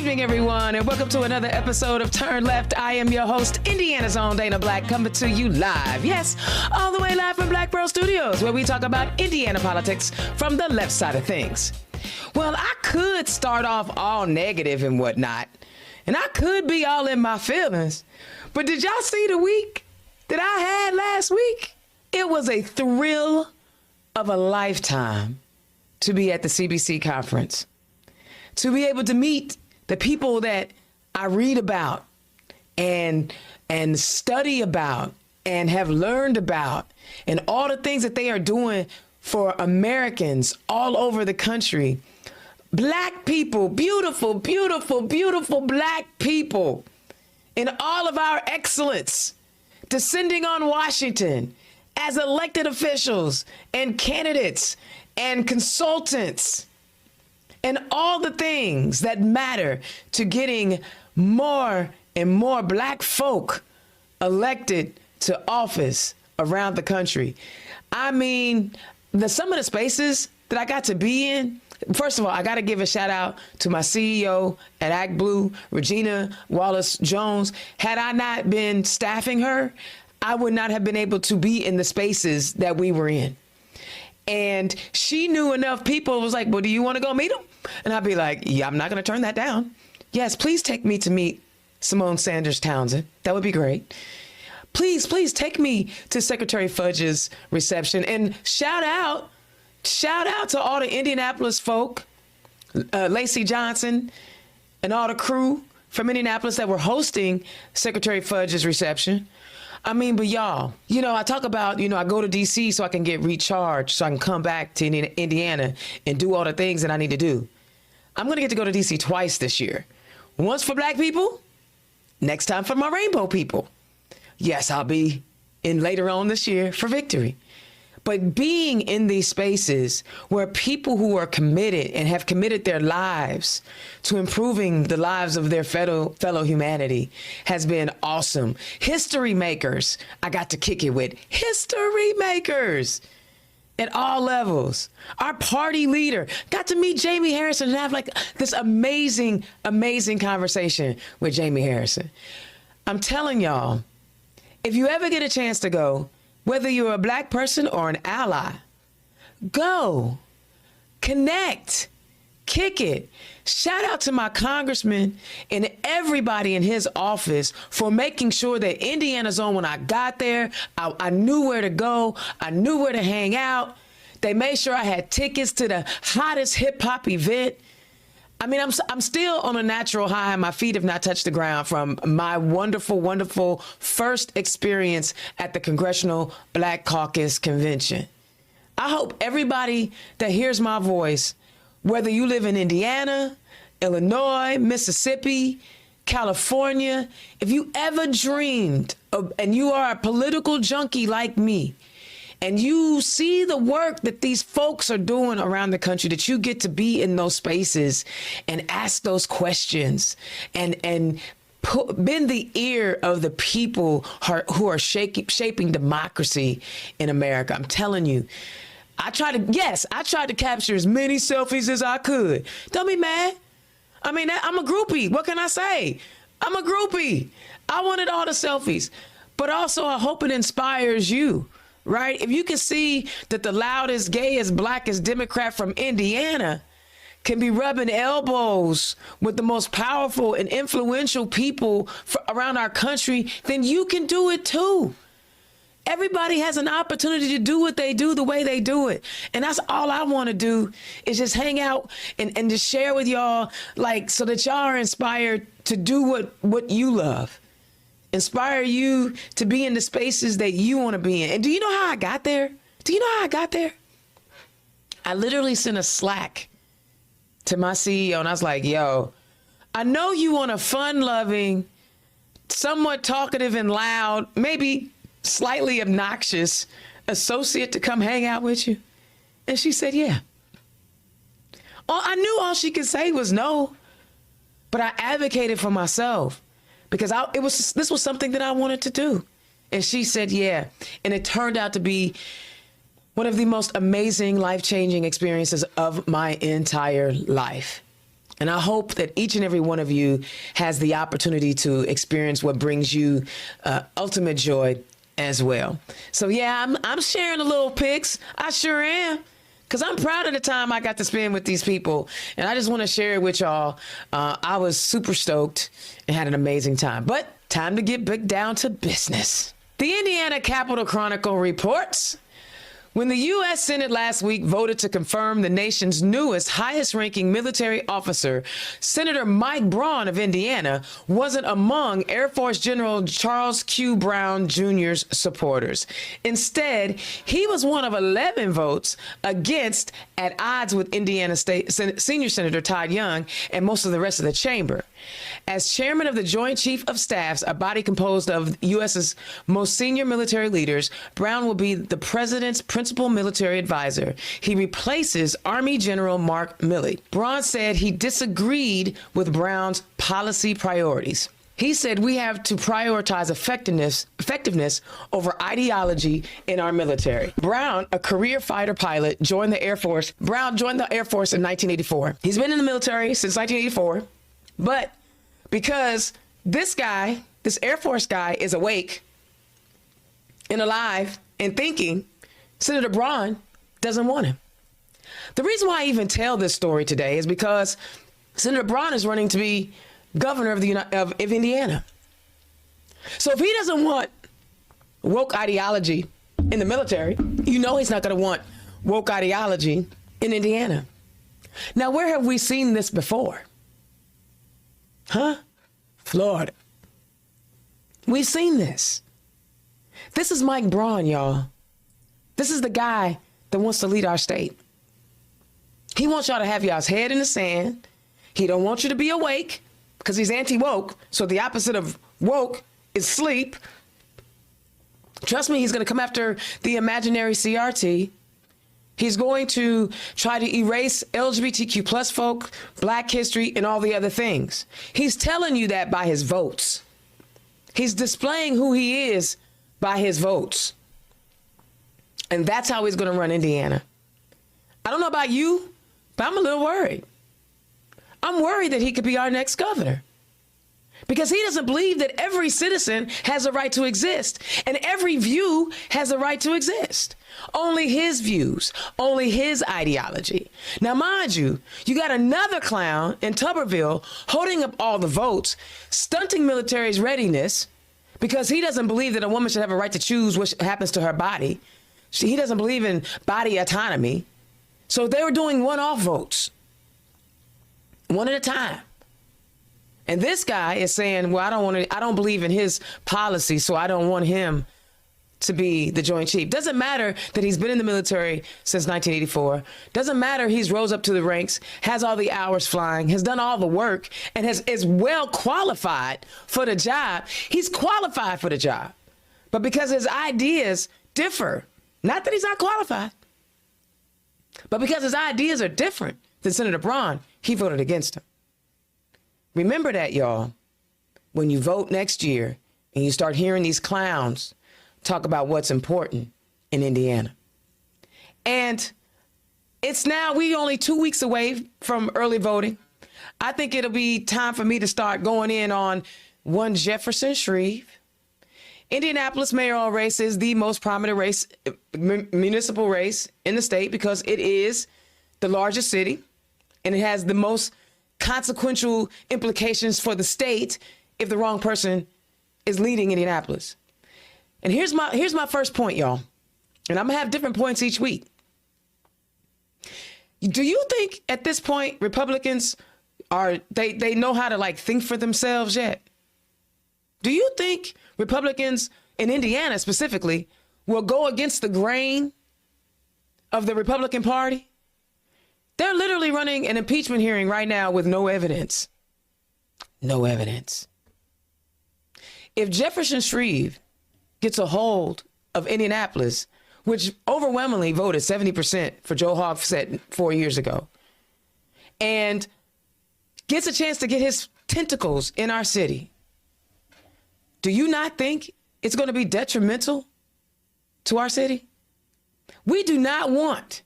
evening, everyone, and welcome to another episode of Turn Left. I am your host, Indiana's own Dana Black, coming to you live. Yes, all the way live from Black Pearl Studios, where we talk about Indiana politics from the left side of things. Well, I could start off all negative and whatnot, and I could be all in my feelings, but did y'all see the week that I had last week? It was a thrill of a lifetime to be at the CBC conference, to be able to meet the people that I read about and study about and have learned about, and all the things that they are doing for Americans all over the country. Black people, beautiful, beautiful, beautiful Black people in all of our excellence, descending on Washington as elected officials and candidates and consultants and all the things that matter to getting more and more Black folk elected to office around the country. I mean, some of the spaces that I got to be in, first of all, I got to give a shout out to my CEO at Act Blue, Regina Wallace Jones. Had I not been staffing her, I would not have been able to be in the spaces that we were in. And she knew enough people. It was like, well, do you want to go meet them? And I'd be like, yeah, I'm not going to turn that down. Yes, please take me to meet Simone Sanders Townsend. That would be great. Please, please take me to Secretary Fudge's reception. And shout out to all the Indianapolis folk, Lacey Johnson and all the crew from Indianapolis that were hosting Secretary Fudge's reception. I mean, but y'all, you know, I talk about, I go to D.C. so I can get recharged, so I can come back to Indiana and do all the things that I need to do. I'm going to get to go to D.C. twice this year. Once for Black people, next time for my rainbow people. Yes, I'll be in later on this year for victory. But being in these spaces where people who are committed and have committed their lives to improving the lives of their fellow humanity has been awesome. History makers, I got to kick it with. History makers at all levels. Our party leader, got to meet Jamie Harrison and have like this amazing, amazing conversation with Jamie Harrison. I'm telling y'all, if you ever get a chance to go, whether you're a Black person or an ally, go, connect, kick it. Shout out to my congressman and everybody in his office for making sure that Indiana's on. When I got there, I knew where to go. I knew where to hang out. They made sure I had tickets to the hottest hip hop event. I mean, I'm still on a natural high. My feet have not touched the ground from my wonderful, wonderful first experience at the Congressional Black Caucus Convention. I hope everybody that hears my voice, whether you live in Indiana, Illinois, Mississippi, California, if you ever dreamed of, and you are a political junkie like me, and you see the work that these folks are doing around the country, that you get to be in those spaces and ask those questions and bend the ear of the people who are shaping democracy in America. I'm telling you, I tried to capture as many selfies as I could. Don't be mad. I mean, I'm a groupie. What can I say? I'm a groupie. I wanted all the selfies, but also I hope it inspires you. Right? If you can see that the loudest, gayest, blackest Democrat from Indiana can be rubbing elbows with the most powerful and influential people around our country, then you can do it too. Everybody has an opportunity to do what they do the way they do it. And that's all I want to do, is just hang out and just share with y'all, like, so that y'all are inspired to do what you love. Inspire you to be in the spaces that you want to be in. And do you know how I got there? I literally sent a Slack to my CEO and I was like, yo, I know you want a fun-loving, somewhat talkative and loud, maybe slightly obnoxious associate to come hang out with you. And she said, yeah. I knew all she could say was no, but I advocated for myself. Because this was something that I wanted to do. And she said, yeah. And it turned out to be one of the most amazing, life-changing experiences of my entire life. And I hope that each and every one of you has the opportunity to experience what brings you ultimate joy as well. So yeah, I'm sharing a little pics. I sure am. Because I'm proud of the time I got to spend with these people. And I just want to share it with y'all. I was super stoked and had an amazing time. But time to get back down to business. The Indiana Capitol Chronicle reports, when the U.S. Senate last week voted to confirm the nation's newest, highest-ranking military officer, Senator Mike Braun of Indiana wasn't among Air Force General Charles Q. Brown Jr.'s supporters. Instead, he was one of 11 votes against, at odds with Indiana State Senior Senator Todd Young and most of the rest of the chamber. As chairman of the Joint Chief of Staffs, a body composed of U.S.'s most senior military leaders, Brown will be the president's principal military advisor. He replaces Army General Mark Milley. Braun said he disagreed with Brown's policy priorities. He said we have to prioritize effectiveness over ideology in our military. Brown, a career fighter pilot, joined the Air Force. Brown joined the Air Force in 1984. He's been in the military since 1984, but because this guy, this Air Force guy, is awake and alive and thinking, Senator Braun doesn't want him. The reason why I even tell this story today is because Senator Braun is running to be governor of Indiana. So if he doesn't want woke ideology in the military, you know he's not going to want woke ideology in Indiana. Now, where have we seen this before? Huh? Florida. We've seen this. This is Mike Braun, y'all. This is the guy that wants to lead our state. He wants y'all to have y'all's head in the sand. He don't want you to be awake because he's anti-woke. So the opposite of woke is sleep. Trust me, he's going to come after the imaginary CRT. He's going to try to erase LGBTQ plus folk, black history, and all the other things. He's telling you that by his votes. He's displaying who he is by his votes. And that's how he's going to run Indiana. I don't know about you, but I'm a little worried. I'm worried that he could be our next governor. Because he doesn't believe that every citizen has a right to exist and every view has a right to exist. Only his views, only his ideology. Now, mind you, you got another clown in Tuberville holding up all the votes, stunting military's readiness because he doesn't believe that a woman should have a right to choose what happens to her body. He doesn't believe in body autonomy. So they were doing one-off votes, one at a time. And this guy is saying, well, I don't believe in his policy, so I don't want him to be the Joint Chief. Doesn't matter that he's been in the military since 1984. Doesn't matter he's rose up to the ranks, has all the hours flying, has done all the work, and is well qualified for the job. He's qualified for the job. But because his ideas differ, not that he's not qualified, but because his ideas are different than Senator Braun, he voted against him. Remember that, y'all, when you vote next year and you start hearing these clowns talk about what's important in Indiana. And it's now, we only 2 weeks away from early voting. I think it'll be time for me to start going in on one Jefferson Shreve. Indianapolis mayoral race is the most prominent race, municipal race in the state because it is the largest city and it has the most consequential implications for the state if the wrong person is leading Indianapolis. And here's my first point, y'all. And I'm gonna have different points each week. Do you think at this point Republicans they know how to like think for themselves yet? Do you think Republicans in Indiana specifically will go against the grain of the Republican Party? They're literally running an impeachment hearing right now with no evidence. No evidence. If Jefferson Shreve gets a hold of Indianapolis, which overwhelmingly voted 70% for Joe Hogsett 4 years ago, and gets a chance to get his tentacles in our city, do you not think it's going to be detrimental to our city? We do not want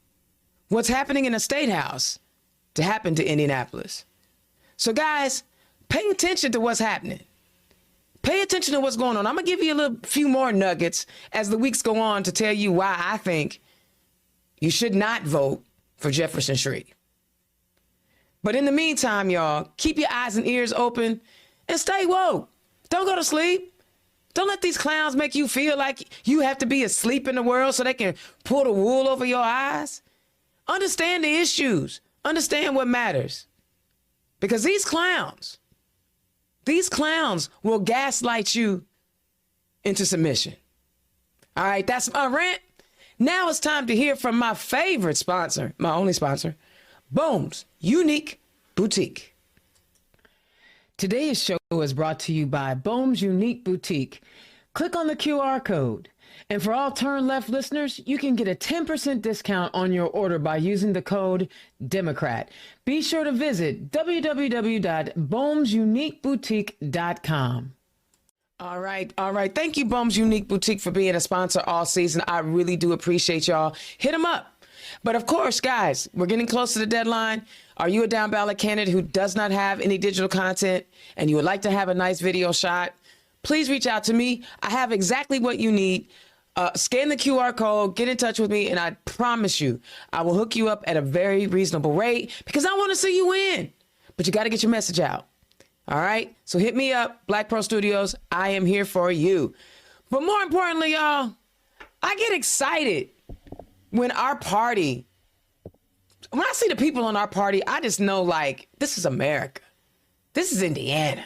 what's happening in the State House to happen to Indianapolis. So guys, pay attention to what's happening. Pay attention to what's going on. I'm going to give you a few more nuggets as the weeks go on to tell you why I think you should not vote for Jefferson Shreve. But in the meantime, y'all, keep your eyes and ears open and stay woke. Don't go to sleep. Don't let these clowns make you feel like you have to be asleep in the world so they can pull the wool over your eyes. Understand the issues. Understand what matters. Because these clowns will gaslight you into submission. All right, that's my rant. Now it's time to hear from my favorite sponsor, my only sponsor, Boom's Unique Boutique. Today's show is brought to you by Boom's Unique Boutique. Click on the QR code. And for all Turn Left listeners, you can get a 10% discount on your order by using the code Democrat. Be sure to visit www.boomsuniqueboutique.com. All right. Thank you, Boom's Unique Boutique, for being a sponsor all season. I really do appreciate y'all. Hit them up. But of course, guys, we're getting close to the deadline. Are you a down ballot candidate who does not have any digital content and you would like to have a nice video shot? Please reach out to me. I have exactly what you need. Scan the QR code, get in touch with me, and I promise you, I will hook you up at a very reasonable rate because I want to see you win. But you got to get your message out. All right? So hit me up, Black Pro Studios. I am here for you. But more importantly, y'all, I get excited when I see the people on our party, I just know, like, this is America. This is Indiana.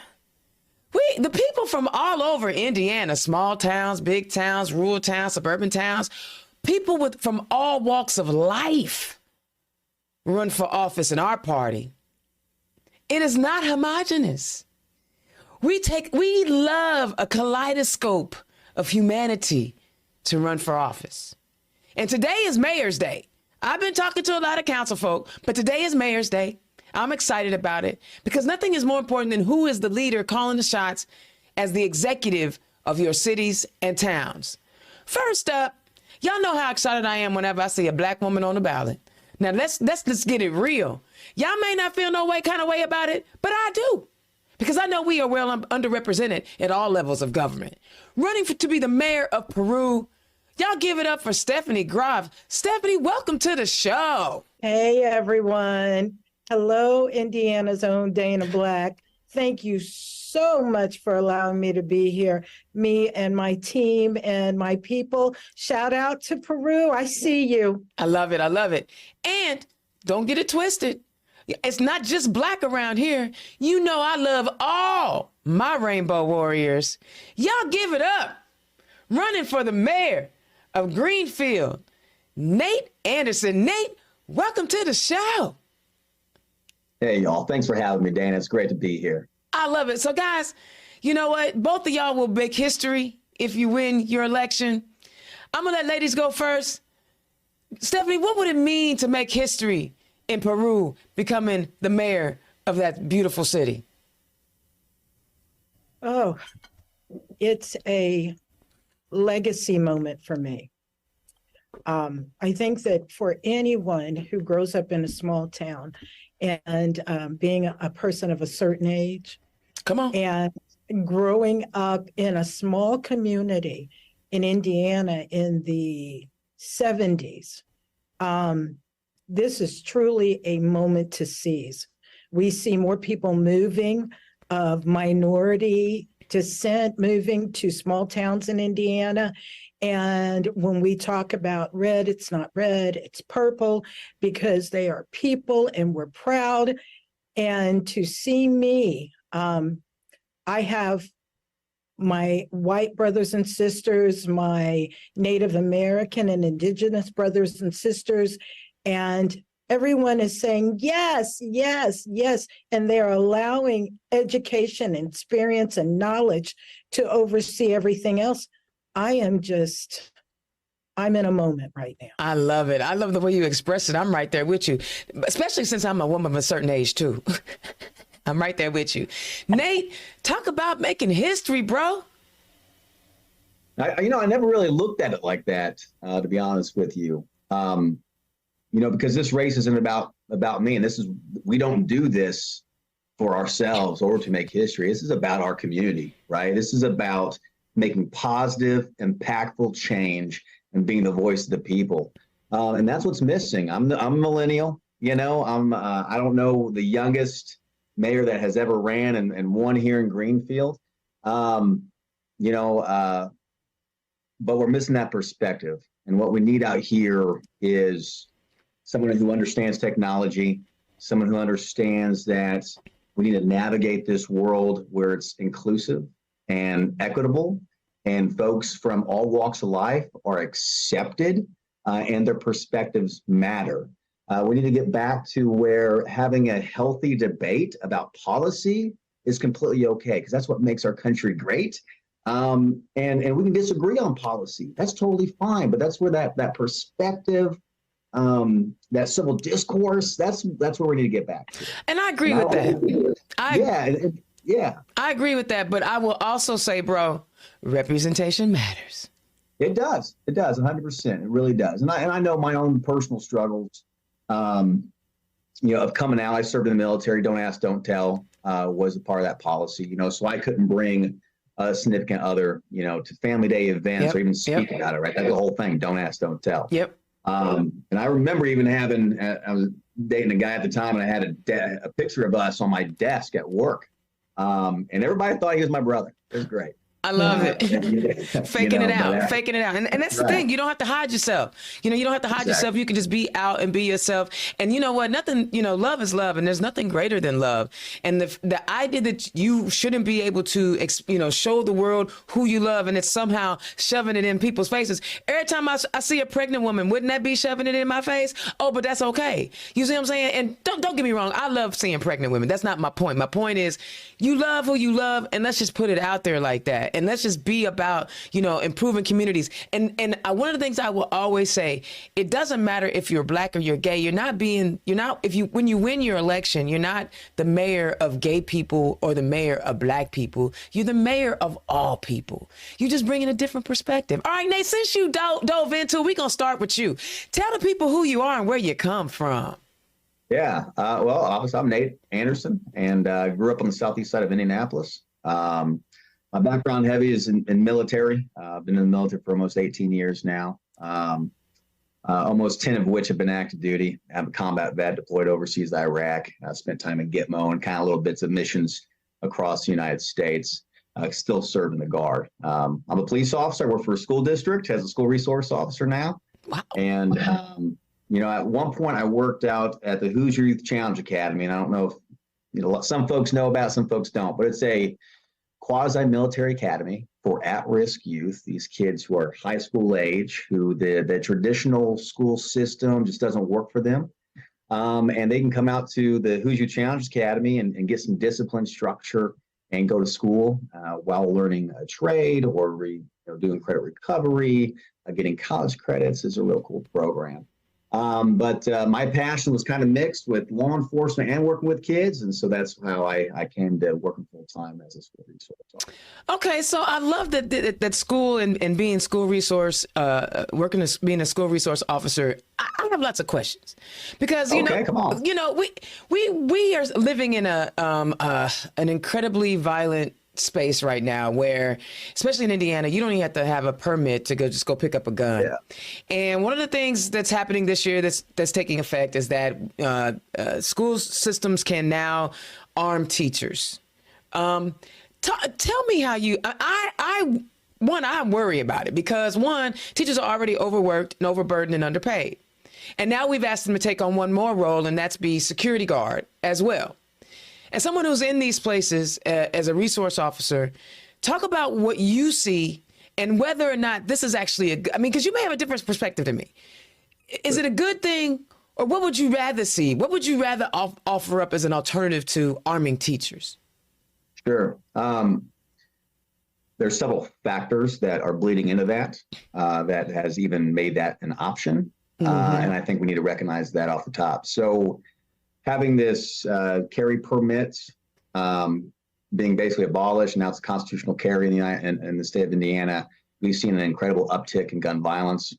The people from all over Indiana, small towns, big towns, rural towns, suburban towns, people from all walks of life run for office in our party. It is not homogenous. We love a kaleidoscope of humanity to run for office. And today is Mayor's Day. I've been talking to a lot of council folk, but today is Mayor's Day. I'm excited about it because nothing is more important than who is the leader calling the shots as the executive of your cities and towns. First up, y'all know how excited I am whenever I see a black woman on the ballot. Now let's get it real. Y'all may not feel no kind of way about it, but I do. Because I know we are well underrepresented at all levels of government. Running to be the mayor of Peru, y'all give it up for Stephanie Graf. Stephanie, welcome to the show. Hey, everyone. Hello, Indiana's own Dana Black. Thank you so much for allowing me to be here. Me and my team and my people. Shout out to Peru. I see you. I love it. And don't get it twisted. It's not just black around here. You know I love all my rainbow warriors. Y'all give it up. Running for the mayor of Greenfield, Nate Anderson. Nate, welcome to the show. Hey, y'all. Thanks for having me, Dana. It's great to be here. I love it. So, guys, you know what? Both of y'all will make history if you win your election. I'm going to let ladies go first. Stephanie, what would it mean to make history in Peru, becoming the mayor of that beautiful city? Oh, it's a legacy moment for me. I think that for anyone who grows up in a small town and being a person of a certain age, come on, and growing up in a small community in Indiana in the 70s, this is truly a moment to seize. We see more people moving of minority descent, moving to small towns in Indiana. And when we talk about red, it's not red, it's purple, because they are people and we're proud. And to see me, I have my white brothers and sisters, my Native American and Indigenous brothers and sisters, and everyone is saying, yes, yes, yes. And they're allowing education, experience, and knowledge to oversee everything else. I'm in a moment right now. I love it. I love the way you express it. I'm right there with you, especially since I'm a woman of a certain age too. I'm right there with you. Nate, talk about making history, bro. I never really looked at it like that, to be honest with you. Because this race isn't about me, and we don't do this for ourselves or to make history. This is about our community, right? This is about making positive, impactful change and being the voice of the people. And that's what's missing. I'm a millennial, I don't know the youngest mayor that has ever ran and won here in Greenfield. But we're missing that perspective. And what we need out here is someone who understands technology, someone who understands that we need to navigate this world where it's inclusive and equitable, and folks from all walks of life are accepted, and their perspectives matter. We need to get back to where having a healthy debate about policy is completely okay, because that's what makes our country great. And we can disagree on policy. That's totally fine. But that's where that perspective, that civil discourse, that's where we need to get back to. And I agree with that. I agree with that. But I will also say, bro, representation matters. It does. It does. 100%. It really does. And I know my own personal struggles, of coming out. I served in the military. Don't ask, don't tell, was a part of that policy, so I couldn't bring a significant other, to family day events or even speak about it, right? That's the whole thing. Don't ask, don't tell. Yep. And I remember even having, I was dating a guy at the time, and I had a picture of us on my desk at work. And everybody thought he was my brother. It was great. I love it. Faking it out. And that's the thing. You don't have to hide yourself. You don't have to hide yourself. You can just be out and be yourself. And you know what? Nothing, love is love. And there's nothing greater than love. And the idea that you shouldn't be able to, show the world who you love, and it's somehow shoving it in people's faces. Every time I see a pregnant woman, wouldn't that be shoving it in my face? Oh, but that's okay. You see what I'm saying? And don't get me wrong. I love seeing pregnant women. That's not my point. My point is you love who you love, and let's just put it out there like that. And let's just be about, improving communities. And one of the things I will always say, it doesn't matter if you're black or you're gay. When you win your election, you're not the mayor of gay people or the mayor of black people. You're the mayor of all people. You just bring in a different perspective. All right, Nate, since you dove into it, we're going to start with you. Tell the people who you are and where you come from. Yeah. Obviously, I'm Nate Anderson, and grew up on the southeast side of Indianapolis. My background heavy is in military. I've been in the military for almost 18 years now, almost 10 of which have been active duty. I'm a combat vet deployed overseas to Iraq. I spent time in Gitmo and kind of little bits of missions across the United States. Still serve in the Guard. I'm a police officer. I work for a school district as a school resource officer now. Wow. And, at one point I worked out at the Hoosier Youth Challenge Academy. And I don't know if, some folks know about it, some folks don't, but it's a quasi-military academy for at-risk youth, these kids who are high school age, who the traditional school system just doesn't work for them. And they can come out to the Hoosier Challenge Academy and get some discipline, structure, and go to school while learning a trade or doing credit recovery, getting college credits. Is a real cool program. But my passion was kind of mixed with law enforcement and working with kids. And so that's how I came to working full time as a school resource officer. Okay. So I love that school and being school resource, working as being a school resource officer. I have lots of questions because, come on. We are living in an incredibly violent space right now where, especially in Indiana, you don't even have to have a permit to just go pick up a gun. Yeah. And one of the things that's happening this year that's taking effect is that school systems can now arm teachers. Tell me how you, I worry about it because one, teachers are already overworked and overburdened and underpaid. And now we've asked them to take on one more role, and that's be security guard as well. As someone who's in these places as a resource officer, talk about what you see and whether or not this is actually because you may have a different perspective than me. Is it a good thing, or what would you rather see? What would you rather offer up as an alternative to arming teachers? Sure. There's several factors that are bleeding into that has even made that an option. And I think we need to recognize that off the top. So having this carry permits being basically abolished, now it's a constitutional carry in the state of Indiana, we've seen an incredible uptick in gun violence.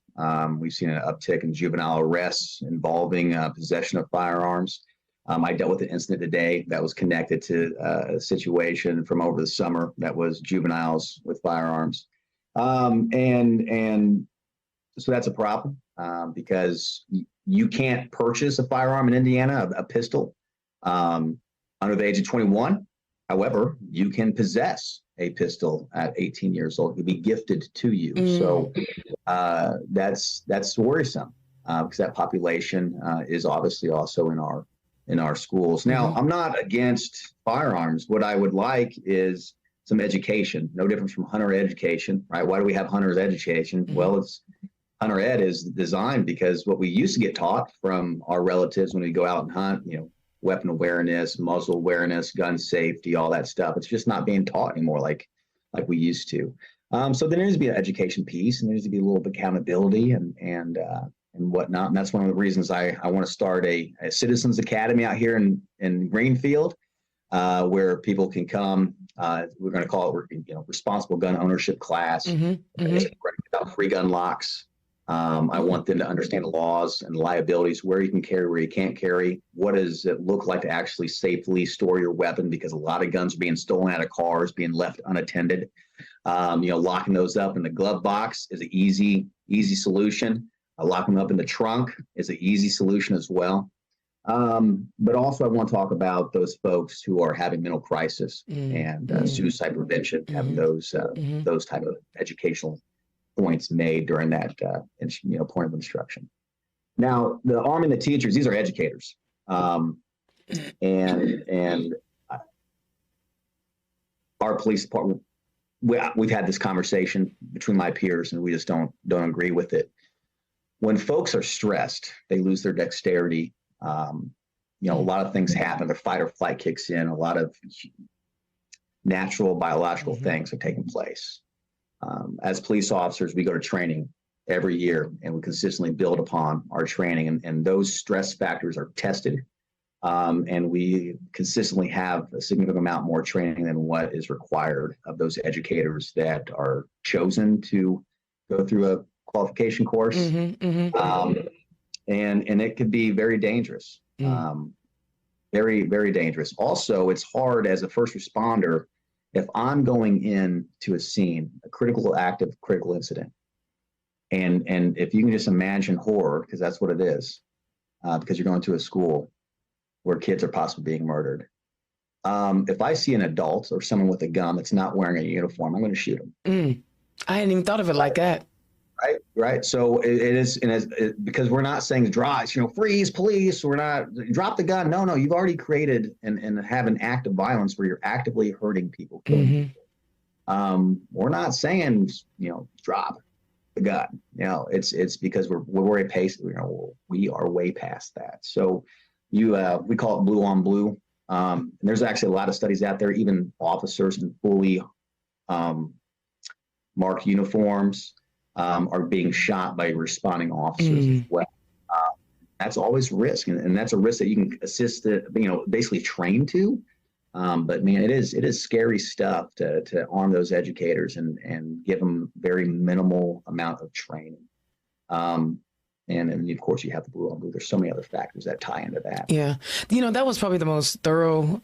We've seen an uptick in juvenile arrests involving possession of firearms. I dealt with an incident today that was connected to a situation from over the summer that was juveniles with firearms. And so that's a problem because you can't purchase a firearm in Indiana, a pistol, under the age of 21. However, you can possess a pistol at 18 years old. It can be gifted to you. So that's worrisome because that population is obviously also in our schools. Now, I'm not against firearms. What I would like is some education, no difference from hunter education, right? Why do we have hunter's education? Well, it's hunter ed is designed because what we used to get taught from our relatives when we go out and hunt, weapon awareness, muzzle awareness, gun safety, all that stuff. It's just not being taught anymore like we used to. So there needs to be an education piece, and there needs to be a little bit of accountability and whatnot. And that's one of the reasons I want to start a Citizens Academy out here in Greenfield, where people can come. We're going to call it, responsible gun ownership class. About free gun locks. I want them to understand the laws and liabilities, where you can carry, where you can't carry. What does it look like to actually safely store your weapon? Because a lot of guns are being stolen out of cars, being left unattended. Locking those up in the glove box is an easy solution. Locking them up in the trunk is an easy solution as well. But also I want to talk about those folks who are having mental crisis and suicide prevention, having those type of educational points made during that point of instruction. Now, the arming the teachers, these are educators, and our police department. We've had this conversation between my peers, and we just don't agree with it. When folks are stressed, they lose their dexterity. A lot of things happen. Their fight or flight kicks in. A lot of natural biological things are taking place. As police officers, we go to training every year, and we consistently build upon our training, and those stress factors are tested. And we consistently have a significant amount more training than what is required of those educators that are chosen to go through a qualification course. And it could be very dangerous, very, very dangerous. Also, it's hard as a first responder if I'm going in to a scene, a critical incident. And if you can just imagine horror, because that's what it is, because you're going to a school where kids are possibly being murdered. If I see an adult or someone with a gun that's not wearing a uniform, I'm going to shoot them. I hadn't even thought of it like that. Right. So it is, because we're not saying drive, freeze, police. We're not drop the gun. No, you've already created and have an act of violence where you're actively hurting people, killing people. We're not saying drop the gun. It's because we're way past. We are way past that. So we call it blue on blue. And there's actually a lot of studies out there, even officers in fully marked uniforms are being shot by responding officers as well. That's always risk, and that's a risk that you can assist, basically train to. But man, it is scary stuff to arm those educators and give them very minimal amount of training. And of course, you have the blue on blue. There's so many other factors that tie into that. Yeah. That was probably the most thorough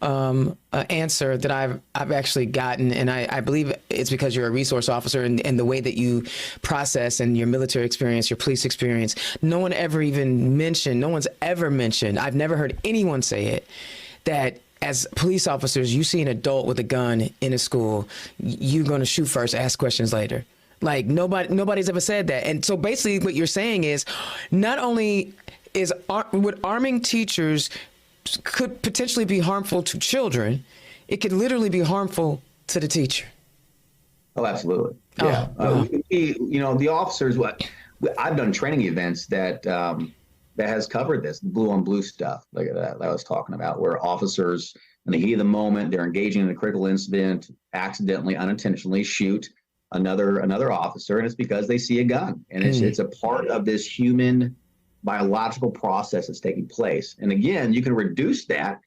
answer that I've actually gotten. And I believe it's because you're a resource officer and the way that you process and your military experience, your police experience. No one's ever mentioned, I've never heard anyone say it, that as police officers, you see an adult with a gun in a school, you're going to shoot first, ask questions later. Like nobody's ever said that. And so basically what you're saying is not only would arming teachers could potentially be harmful to children, it could literally be harmful to the teacher. Oh, absolutely. Yeah. The officers, I've done training events that has covered this blue on blue stuff like that I was talking about, where officers in the heat of the moment, they're engaging in a critical incident, accidentally, unintentionally shoot another officer, and it's because they see a gun, and it's a part of this human biological process that's taking place. And again, you can reduce that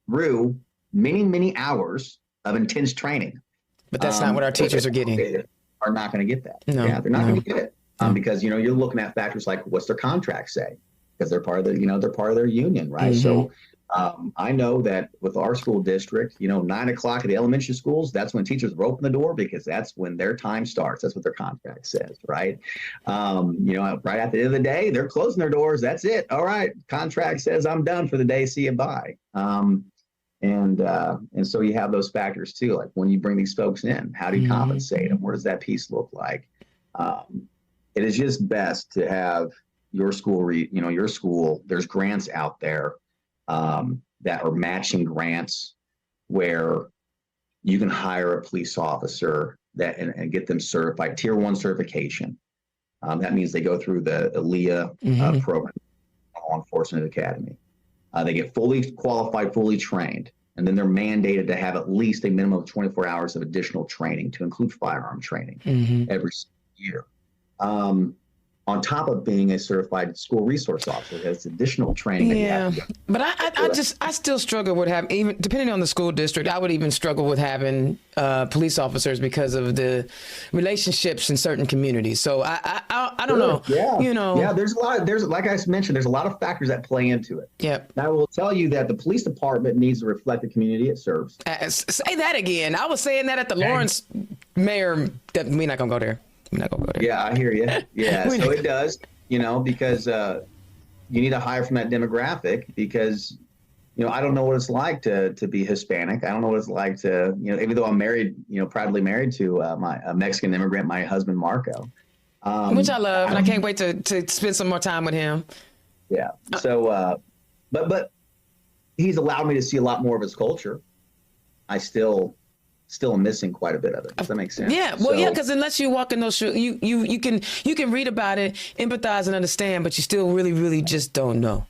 through many hours of intense training. But that's not what our teachers are getting. Are not going to get that. No, they're not going to get it because you're looking at factors like what's their contract say, because they're part of the they're part of their union, right? So I know that with our school district, 9 o'clock at the elementary schools, that's when teachers will open the door because that's when their time starts. That's what their contract says, right? Right at the end of the day, they're closing their doors. That's it. All right. Contract says I'm done for the day. See you. Bye. And so you have those factors too. Like when you bring these folks in, how do you compensate them? What does that piece look like? It is just best to have your school, your school, there's grants out there that are matching grants where you can hire a police officer and get them certified, tier 1 certification. That means they go through the ELEA program, Law Enforcement Academy. They get fully qualified, fully trained, and then they're mandated to have at least a minimum of 24 hours of additional training to include firearm training every year. On top of being a certified school resource officer, has additional training. Yeah, but I still struggle with having, even depending on the school district, I would even struggle with having police officers because of the relationships in certain communities. So I don't know. Yeah. There's like I mentioned, there's a lot of factors that play into it. Yep. And I will tell you that the police department needs to reflect the community it serves. Say that again. I was saying that at the Lawrence mayor. We're not gonna go there. I'm not gonna go there. Yeah, I hear you. Yeah, so it does, because you need to hire from that demographic because, I don't know what it's like to be Hispanic. I don't know what it's like to, even though I'm married, proudly married to a Mexican immigrant, my husband, Marco. Which I love, and I can't wait to spend some more time with him. Yeah. So, but he's allowed me to see a lot more of his culture. I still am missing quite a bit of it. Does that make sense? Yeah. Well, yeah, because unless you walk in those shoes, you can read about it, empathize, and understand, but you still really, really just don't know.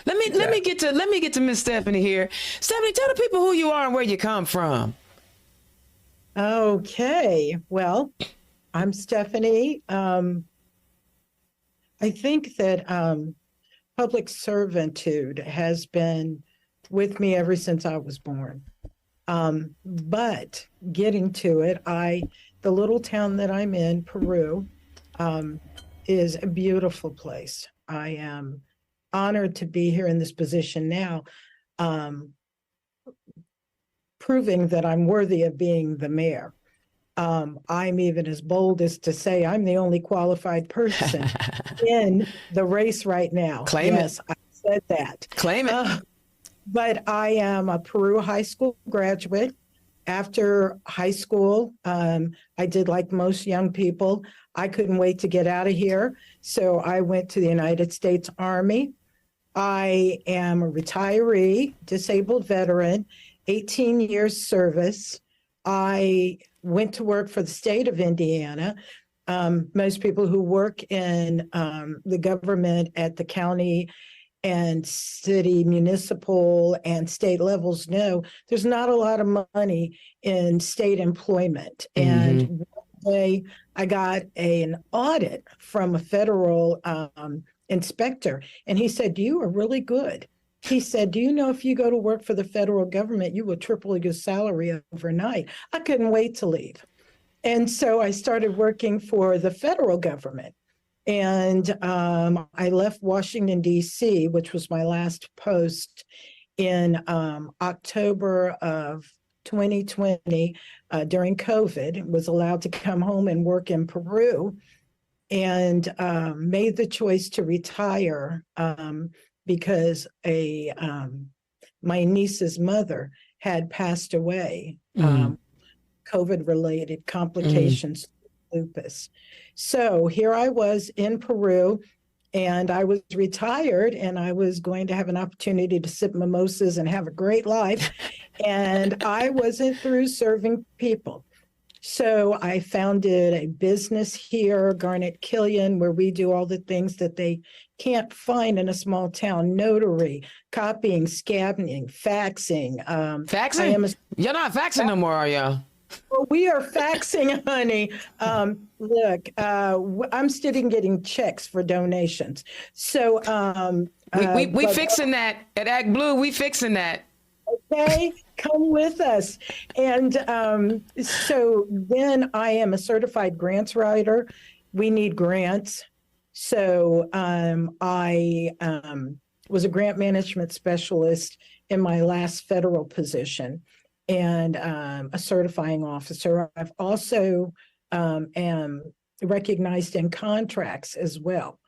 Let me get to Miss Stephanie here. Stephanie, tell the people who you are and where you come from. Okay. Well, I'm Stephanie. I think that public servitude has been with me ever since I was born. But getting to it, the little town that I'm in, Peru, is a beautiful place. I am honored to be here in this position now, proving that I'm worthy of being the mayor. I'm even as bold as to say I'm the only qualified person in the race right now. Claim yes, it. I said that. Claim it. But I am a Peru high school graduate. After high school, I did like most young people. I couldn't wait to get out of here. So I went to the United States Army. I am a retiree, disabled veteran, 18 years service. I went to work for the state of Indiana. Most people who work in the government at the county and city, municipal, and state levels know there's not a lot of money in state employment. And one day I got an audit from a federal inspector, and he said, "You are really good." He said, "Do you know if you go to work for the federal government, you will triple your salary overnight?" I couldn't wait to leave. And so I started working for the federal government. And I left Washington, D.C., which was my last post in October of 2020 during COVID, was allowed to come home and work in Peru, and made the choice to retire because my niece's mother had passed away, COVID-related complications, lupus. So here I was in Peru, and I was retired, and I was going to have an opportunity to sip mimosas and have a great life. And I wasn't through serving people. So I founded a business here, Garnet Killian, where we do all the things that they can't find in a small town: notary, copying, scanning, faxing. Faxing? You're not faxing no more, are you? Well, we are faxing, honey. Look, I'm still getting checks for donations. So we fixing that at Act Blue. We fixing that. Okay, come with us. And so then I am a certified grants writer. We need grants. So I was a grant management specialist in my last federal position, and a certifying officer. I've also am recognized in contracts as well.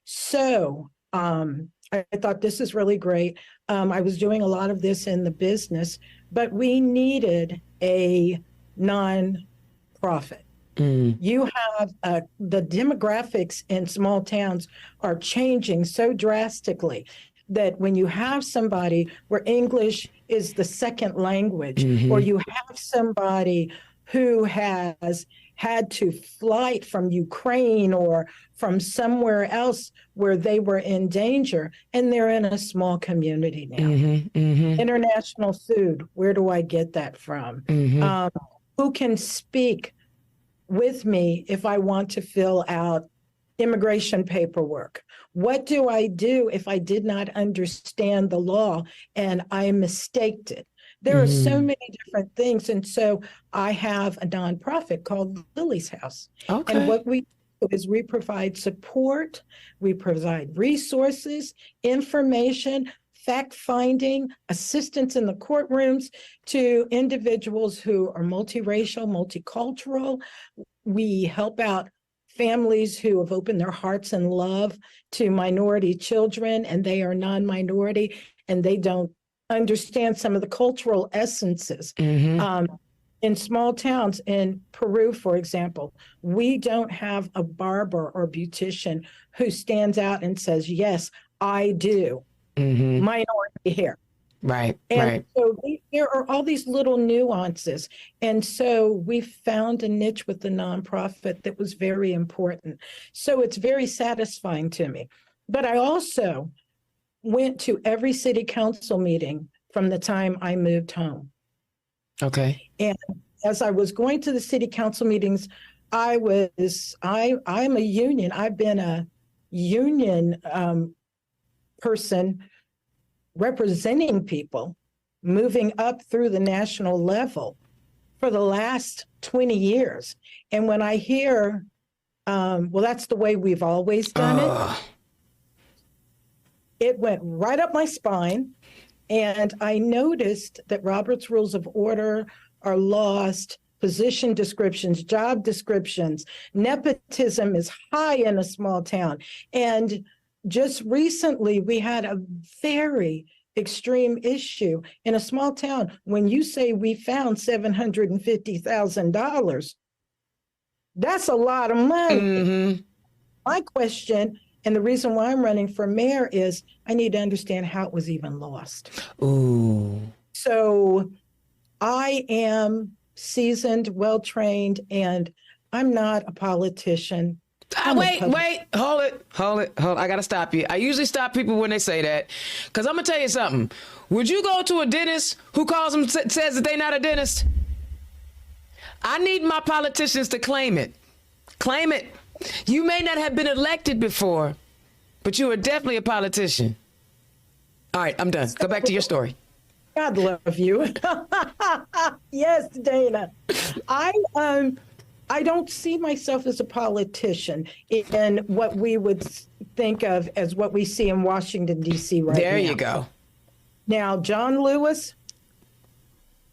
So I thought this is really great. I was doing a lot of this in the business, but we needed a nonprofit. You have the demographics in small towns are changing so drastically that when you have somebody where English is the second language, or you have somebody who has had to flight from Ukraine or from somewhere else where they were in danger, and they're in a small community now. International food, where do I get that from? Who can speak with me if I want to fill out immigration paperwork? What do I do if I did not understand the law and I mistaked it? There are so many different things. And so I have a nonprofit called Lily's House. And what we do is we provide support, we provide resources, information, fact-finding, assistance in the courtrooms to individuals who are multiracial, multicultural. We help out families who have opened their hearts and love to minority children, and they are non-minority, and they don't understand some of the cultural essences. In small towns in Peru, for example, we don't have a barber or beautician who stands out and says, yes, I do minority hair. And so there are all these little nuances. And so we found a niche with the nonprofit that was very important. So it's very satisfying to me. But I also went to every city council meeting from the time I moved home. And as I was going to the city council meetings, I'm a union. I've been a union person representing people moving up through the national level for the last 20 years. And when I hear, well, that's the way we've always done it, it went right up my spine. And I noticed that Robert's Rules of Order are lost, position descriptions, job descriptions, nepotism is high in a small town. And just recently, we had a very extreme issue in a small town. When you say we found $750,000, that's a lot of money. My question, and the reason why I'm running for mayor, is I need to understand how it was even lost. So I am seasoned, well-trained, and I'm not a politician. Wait, hold it. I gotta stop you. I usually stop people when they say that, because I'm gonna tell you something. Would you go to a dentist who says that they're not a dentist? I need my politicians to claim it. Claim it. You may not have been elected before, but you are definitely a politician. All right, I'm done. Go back to your story. God love you. Yes, Dana. I don't see myself as a politician in what we would think of as what we see in Washington, D.C. right now. There you go. Now, John Lewis,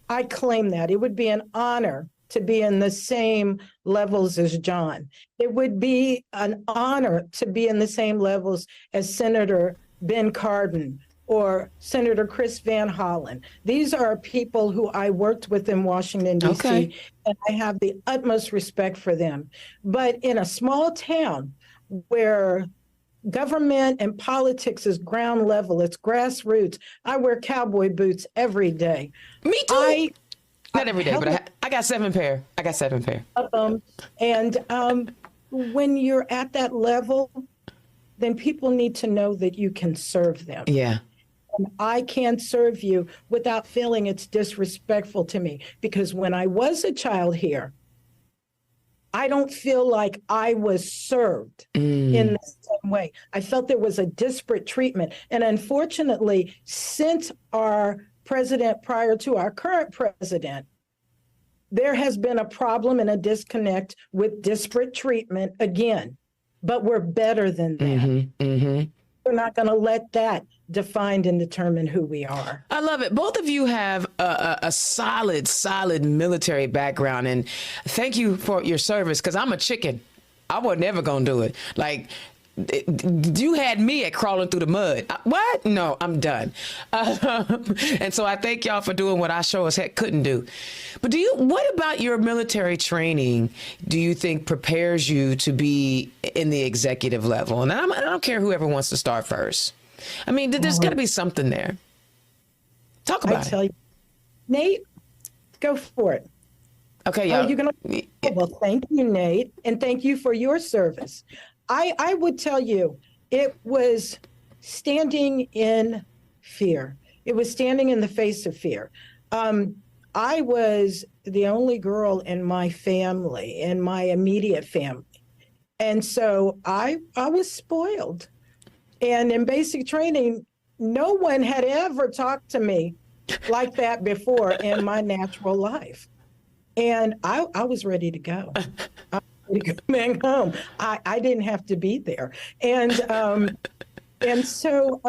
I claim that. It would be an honor to be in the same levels as John. It would be an honor to be in the same levels as Senator Ben Cardin or Senator Chris Van Hollen. These are people who I worked with in Washington, D.C., and I have the utmost respect for them. But in a small town where government and politics is ground level, it's grassroots, I wear cowboy boots every day. Me too. Not every day, but I got 7 pair. And when you're at that level, then people need to know that you can serve them. Yeah. And I can't serve you without feeling it's disrespectful to me. Because when I was a child here, I don't feel like I was served in the same way. I felt there was a disparate treatment. And unfortunately, since our president prior to our current president, there has been a problem and a disconnect with disparate treatment again. But we're better than that. we're not going to let that define and determine who we are. I love it. Both of you have a solid military background, and thank you for your service, because I'm a chicken. I was never going to do it. Like, you had me at crawling through the mud. What? No, I'm done. And so I thank y'all for doing what I sure as heck couldn't do. But what about your military training do you think prepares you to be in the executive level? And I don't care whoever wants to start first. I mean, there's got to be something there. Talk about it. I tell you, Nate, go for it. Okay, y'all. You're gonna. Well, thank you, Nate, and thank you for your service. I would tell you, it was standing in fear. It was standing in the face of fear. I was the only girl in my family, in my immediate family. And so I was spoiled. And in basic training, no one had ever talked to me like that before in my natural life. And I was ready to go. Man home. I didn't have to be there. And so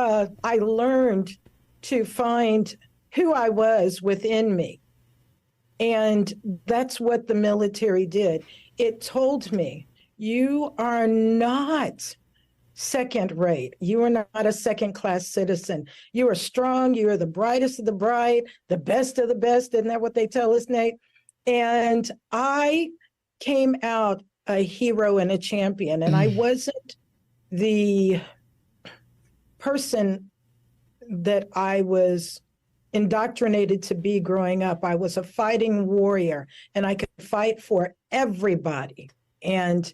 I learned to find who I was within me. And that's what the military did. It told me, you are not second rate. You are not a second class citizen. You are strong. You are the brightest of the bright, the best of the best. Isn't that what they tell us, Nate? And I came out a hero and a champion, and I wasn't the person that I was indoctrinated to be growing up. I was a fighting warrior, and I could fight for everybody. And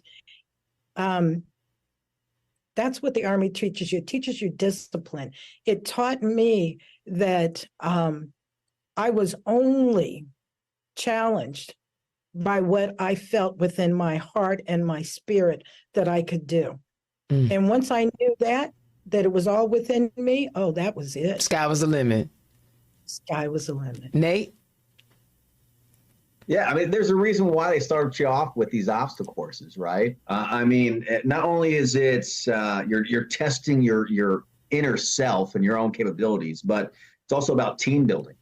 that's what the Army teaches you. It teaches you discipline. It taught me that I was only challenged by what I felt within my heart and my spirit that I could do. And once I knew that it was all within me, oh, that was it. Sky was the limit. Sky was the limit. Nate? Yeah, I mean, there's a reason why they start you off with these obstacle courses, right? I mean, not only is it you're testing your inner self and your own capabilities, but it's also about team building.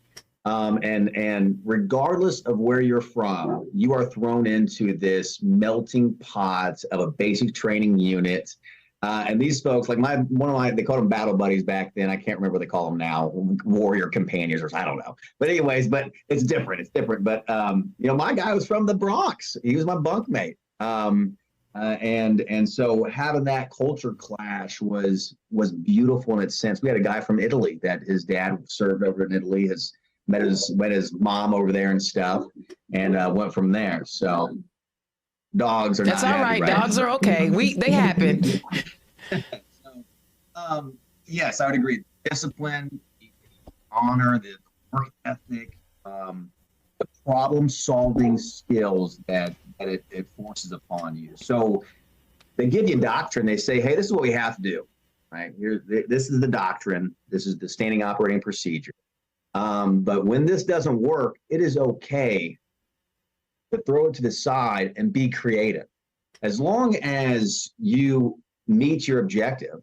And regardless of where you're from, you are thrown into this melting pot of a basic training unit. And these folks, like they called them battle buddies back then. I can't remember what they call them now, warrior companions, or I don't know. But anyways, but it's different. It's different. But my guy was from the Bronx. He was my bunkmate. And so having that culture clash was beautiful in its sense. We had a guy from Italy that his dad served over in Italy. Met his mom over there and stuff, and went from there. So dogs are that's not all happy, right. Dogs are okay. They happen. So, yes, I would agree. Discipline, honor, the work ethic, the problem-solving skills that it forces upon you. So they give you doctrine. They say, hey, this is what we have to do. Right here, this is the doctrine. This is the standing operating procedure. But when this doesn't work, it is okay to throw it to the side and be creative. As long as you meet your objective,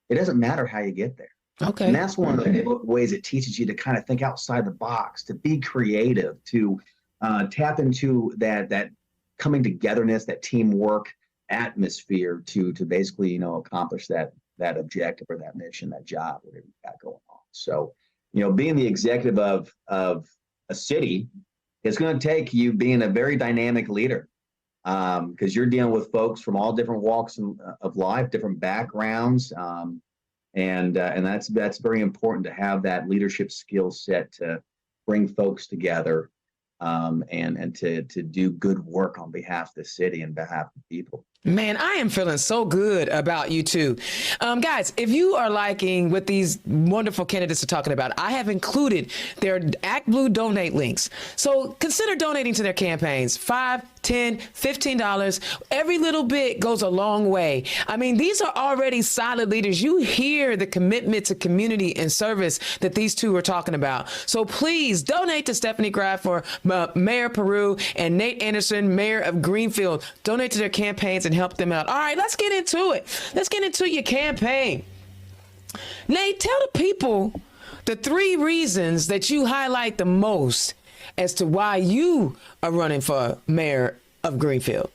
it doesn't matter how you get there. Okay. And that's one of the ways it teaches you to kind of think outside the box, to be creative, to tap into that coming togetherness, that teamwork atmosphere to basically, accomplish that objective or that mission, that job, whatever you got going on. So, being the executive of a city, it's going to take you being a very dynamic leader, because you're dealing with folks from all different walks of life, different backgrounds, and that's very important to have that leadership skill set to bring folks together, and to do good work on behalf of the city and behalf of people. Man, I am feeling so good about you two. Guys, if you are liking what these wonderful candidates are talking about, I have included their ActBlue donate links. So consider donating to their campaigns. $5, $10, $15. Every little bit goes a long way. I mean, these are already solid leaders. You hear the commitment to community and service that these two are talking about. So please donate to Stephanie Graf for Mayor Peru and Nate Anderson, Mayor of Greenfield. Donate to their campaigns and help them out. All right, let's get into it. Let's get into your campaign. Nate, tell the people the 3 reasons that you highlight the most as to why you are running for mayor of Greenfield.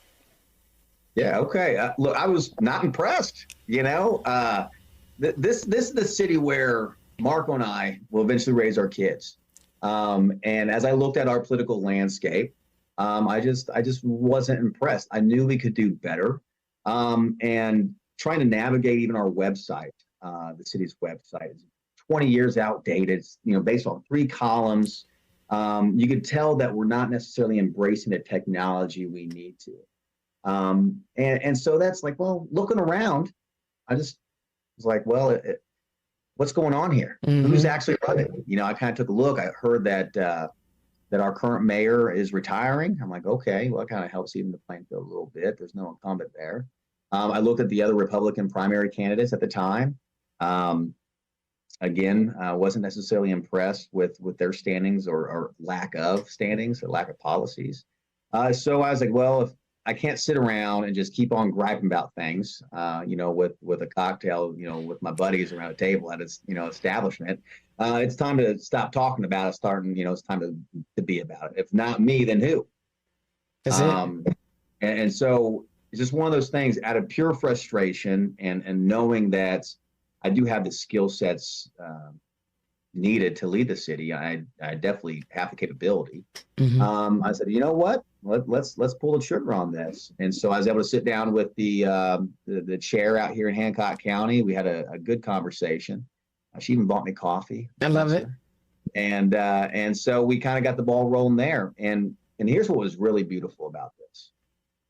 Yeah. Okay. Look, I was not impressed. This is the city where Marco and I will eventually raise our kids. And as I looked at our political landscape, I just wasn't impressed. I knew we could do better. And trying to navigate even our website, the city's website is 20 years outdated. It's, based on 3 columns. You could tell that we're not necessarily embracing the technology we need to. And so that's like, well, looking around, I just was like, well, what's going on here? Mm-hmm. Who's actually running? I kind of took a look. I heard that our current mayor is retiring. I'm like, okay, well, it kind of helps even the playing field a little bit. There's no incumbent there. I looked at the other Republican primary candidates at the time. Again, wasn't necessarily impressed with their standings or lack of standings or lack of policies. So I was like, well, if I can't sit around and just keep on griping about things, with a cocktail, with my buddies around a table at its, establishment. It's time to stop talking about it. It's time to be about it. If not me, then who? That's it. And so it's just one of those things out of pure frustration and knowing that I do have the skill sets needed to lead the city. I definitely have the capability. Mm-hmm. I said, you know what? Let's pull the trigger on this. And so I was able to sit down with the chair out here in Hancock County. We had a good conversation. She even bought me coffee. I love it. And so we kind of got the ball rolling there. And here's what was really beautiful about this.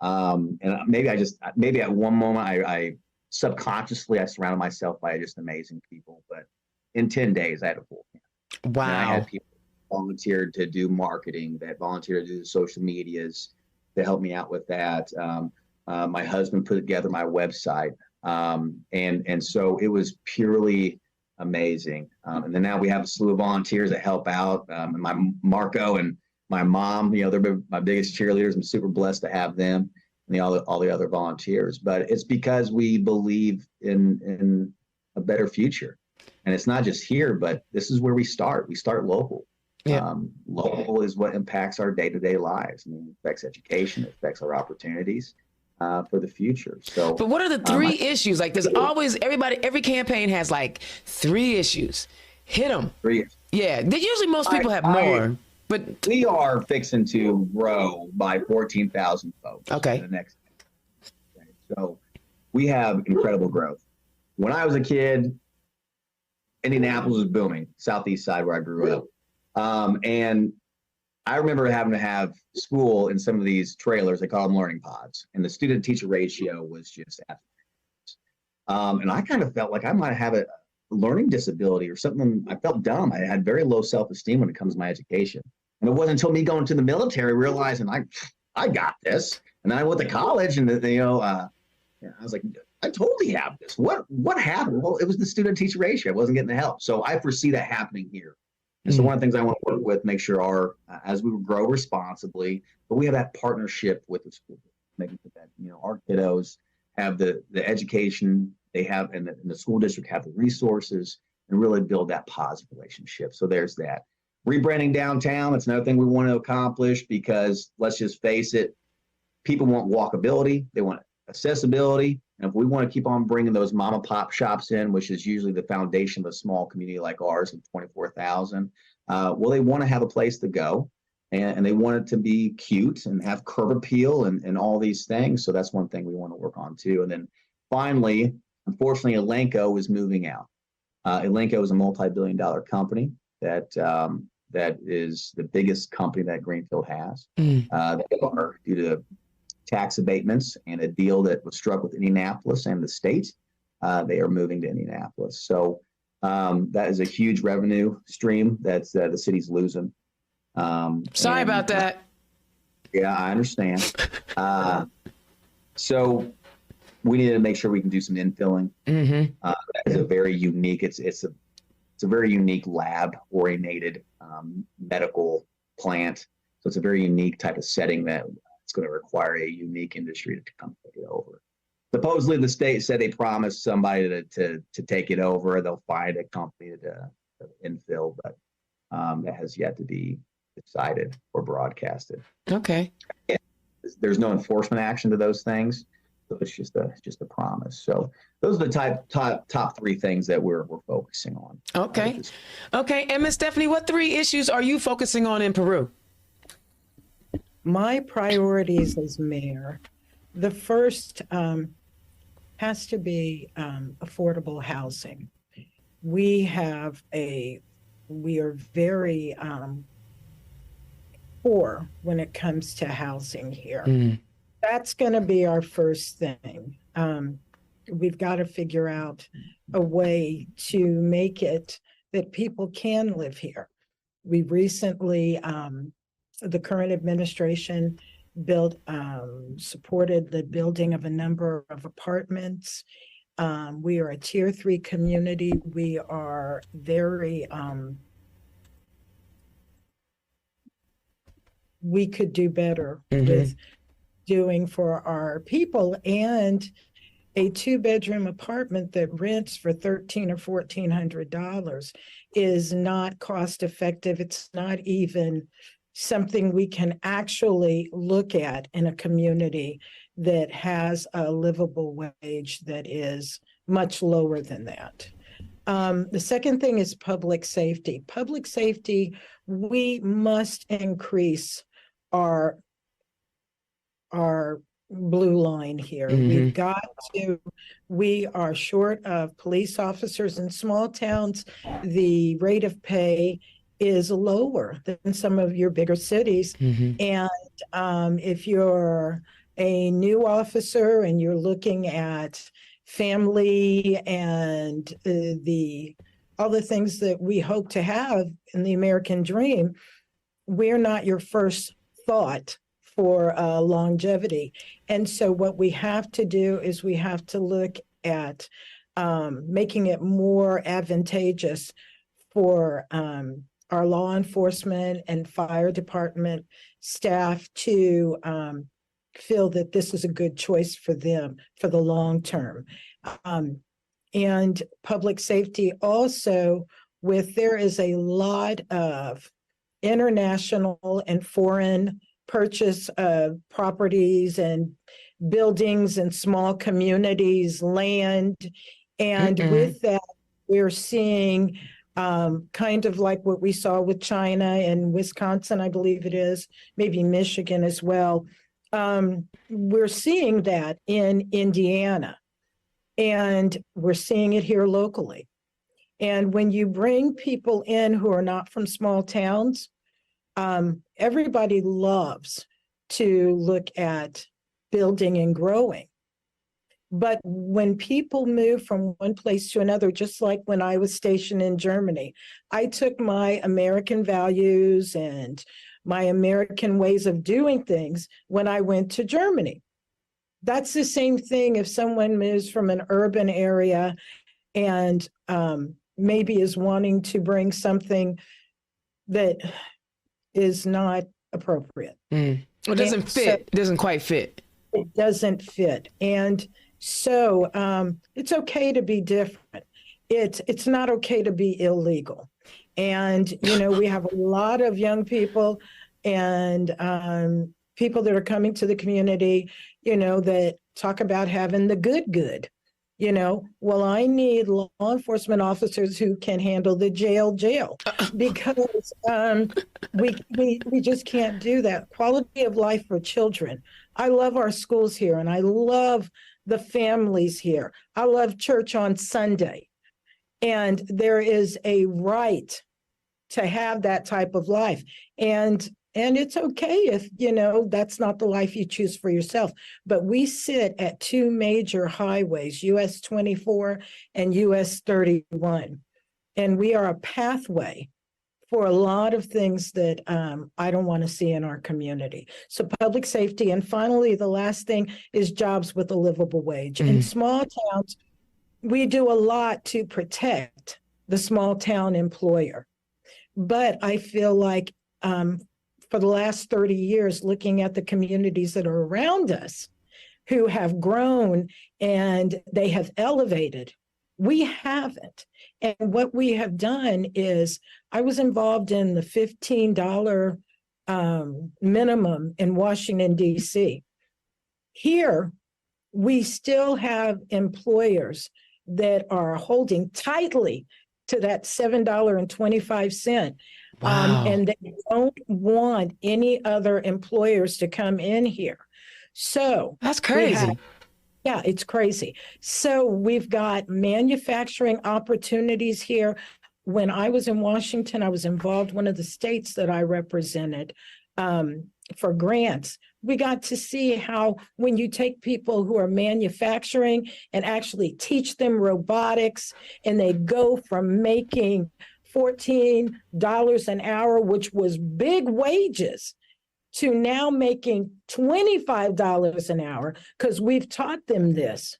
And maybe at one moment I subconsciously I surrounded myself by just amazing people. But in 10 days I had a full camp. Wow. And I had people volunteered to do marketing, that volunteered to do the social medias, to help me out with that. My husband put together my website. And so it was purely amazing. And then now we have a slew of volunteers that help out. And my Marco and my mom, they're my biggest cheerleaders. I'm super blessed to have them and all the other volunteers. But it's because we believe in a better future. And it's not just here, but this is where we start. We start local. Yeah. Local is what impacts our day-to-day lives. It affects education, it affects our opportunities for the future. So, but what are the 3 issues? Like, there's always every campaign has like 3 issues. Hit them. 3. Yeah, usually most people have more. But we are fixing to grow by 14,000 folks. Okay. In the next. Okay. So we have incredible growth. When I was a kid, Indianapolis was booming, southeast side where I grew up. And I remember having to have school in some of these trailers, they call them learning pods, and the student-teacher ratio was just absolutely. And I kind of felt like I might have a learning disability or something. I felt dumb. I had very low self-esteem when it comes to my education. And it wasn't until me going to the military realizing I got this. And then I went to college and I was like, I totally have this. What happened? Well, it was the student-teacher ratio. I wasn't getting the help. So I foresee that happening here. And so one of the things I want to work with, make sure as we grow responsibly, but we have that partnership with the school, making sure that, our kiddos have the education they have and the school district have the resources and really build that positive relationship. So there's that. Rebranding downtown, it's another thing we want to accomplish because let's just face it, people want walkability, they want accessibility. And if we want to keep on bringing those mom and pop shops in, which is usually the foundation of a small community like ours of 24,000, well, they want to have a place to go and they want it to be cute and have curb appeal and all these things. So that's one thing we want to work on too. And then finally, unfortunately, Elanco is moving out. Elanco is a multi-billion-dollar company that is the biggest company that Greenfield has. They are, due to tax abatements and a deal that was struck with Indianapolis and the state, they are moving to Indianapolis. So that is a huge revenue stream that the city's losing. Sorry about that. Yeah, I understand. So we need to make sure we can do some infilling. That is a very unique. It's a very unique lab-oriented medical plant. So it's a very unique type of setting that it's going to require a unique industry to come take it over. supposedly the state said they promised somebody to take it over. They'll find a company to infill, but that has yet to be decided or broadcasted. Okay. Yeah, there's no enforcement action to those things. So it's just a promise. So those are the top three things that we're focusing on. Okay. Okay. And Miss Stephanie, what 3 issues are you focusing on in Peru? My priorities as mayor, the first has to be affordable housing. We are very poor when it comes to housing here. Mm. That's going to be our first thing. We've got to figure out a way to make it that people can live here. We recently, the current administration supported the building of a number of apartments. We are a tier 3 community. We are very, we could do better with doing for our people, and a 2-bedroom apartment that rents for $1,300 or $1,400 is not cost effective. It's not even something we can actually look at in a community that has a livable wage that is much lower than that. The second thing is public safety. Public safety, we must increase our blue line here. We are short of police officers in small towns. The rate of pay is lower than some of your bigger cities. And if you're a new officer and you're looking at family and all the things that we hope to have in the American dream, we're not your first thought for longevity. And so what we have to do is we have to look at making it more advantageous for our law enforcement and fire department staff to feel that this is a good choice for them for the long term. And public safety also, there is a lot of international and foreign purchase of properties and buildings and small communities, land. And with that, we're seeing kind of like what we saw with China and Wisconsin, I believe it is, maybe Michigan as well. We're seeing that in Indiana, and we're seeing it here locally. And when you bring people in who are not from small towns, everybody loves to look at building and growing. But when people move from one place to another, just like when I was stationed in Germany, I took my American values and my American ways of doing things when I went to Germany. That's the same thing if someone moves from an urban area and maybe is wanting to bring something that is not appropriate. It doesn't fit. It doesn't quite fit. It doesn't fit. And so it's okay to be different. It's not okay to be illegal. And, we have a lot of young people and people that are coming to the community, that talk about having the good. Well, I need law enforcement officers who can handle the jail because we just can't do that. Quality of life for children. I love our schools here, and I love the families here. I love church on Sunday, and there is a right to have that type of life. And it's okay if, that's not the life you choose for yourself. But we sit at 2 major highways, US 24 and US 31. And we are a pathway for a lot of things that I don't want to see in our community. So public safety. And finally, the last thing is jobs with a livable wage. In small towns, we do a lot to protect the small town employer. But I feel like for the last 30 years, looking at the communities that are around us, who have grown and they have elevated. We haven't. And what we have done is, I was involved in the $15 minimum in Washington, D.C. Here, we still have employers that are holding tightly to that $7.25. Wow. And they don't want any other employers to come in here. So That's crazy. yeah, it's crazy. So we've got manufacturing opportunities here. When I was in Washington, I was involved, one of the states that I represented, for grants. We got to see how when you take people who are manufacturing and actually teach them robotics, and they go from making $14 an hour, which was big wages, to now making $25 an hour, because we've taught them this,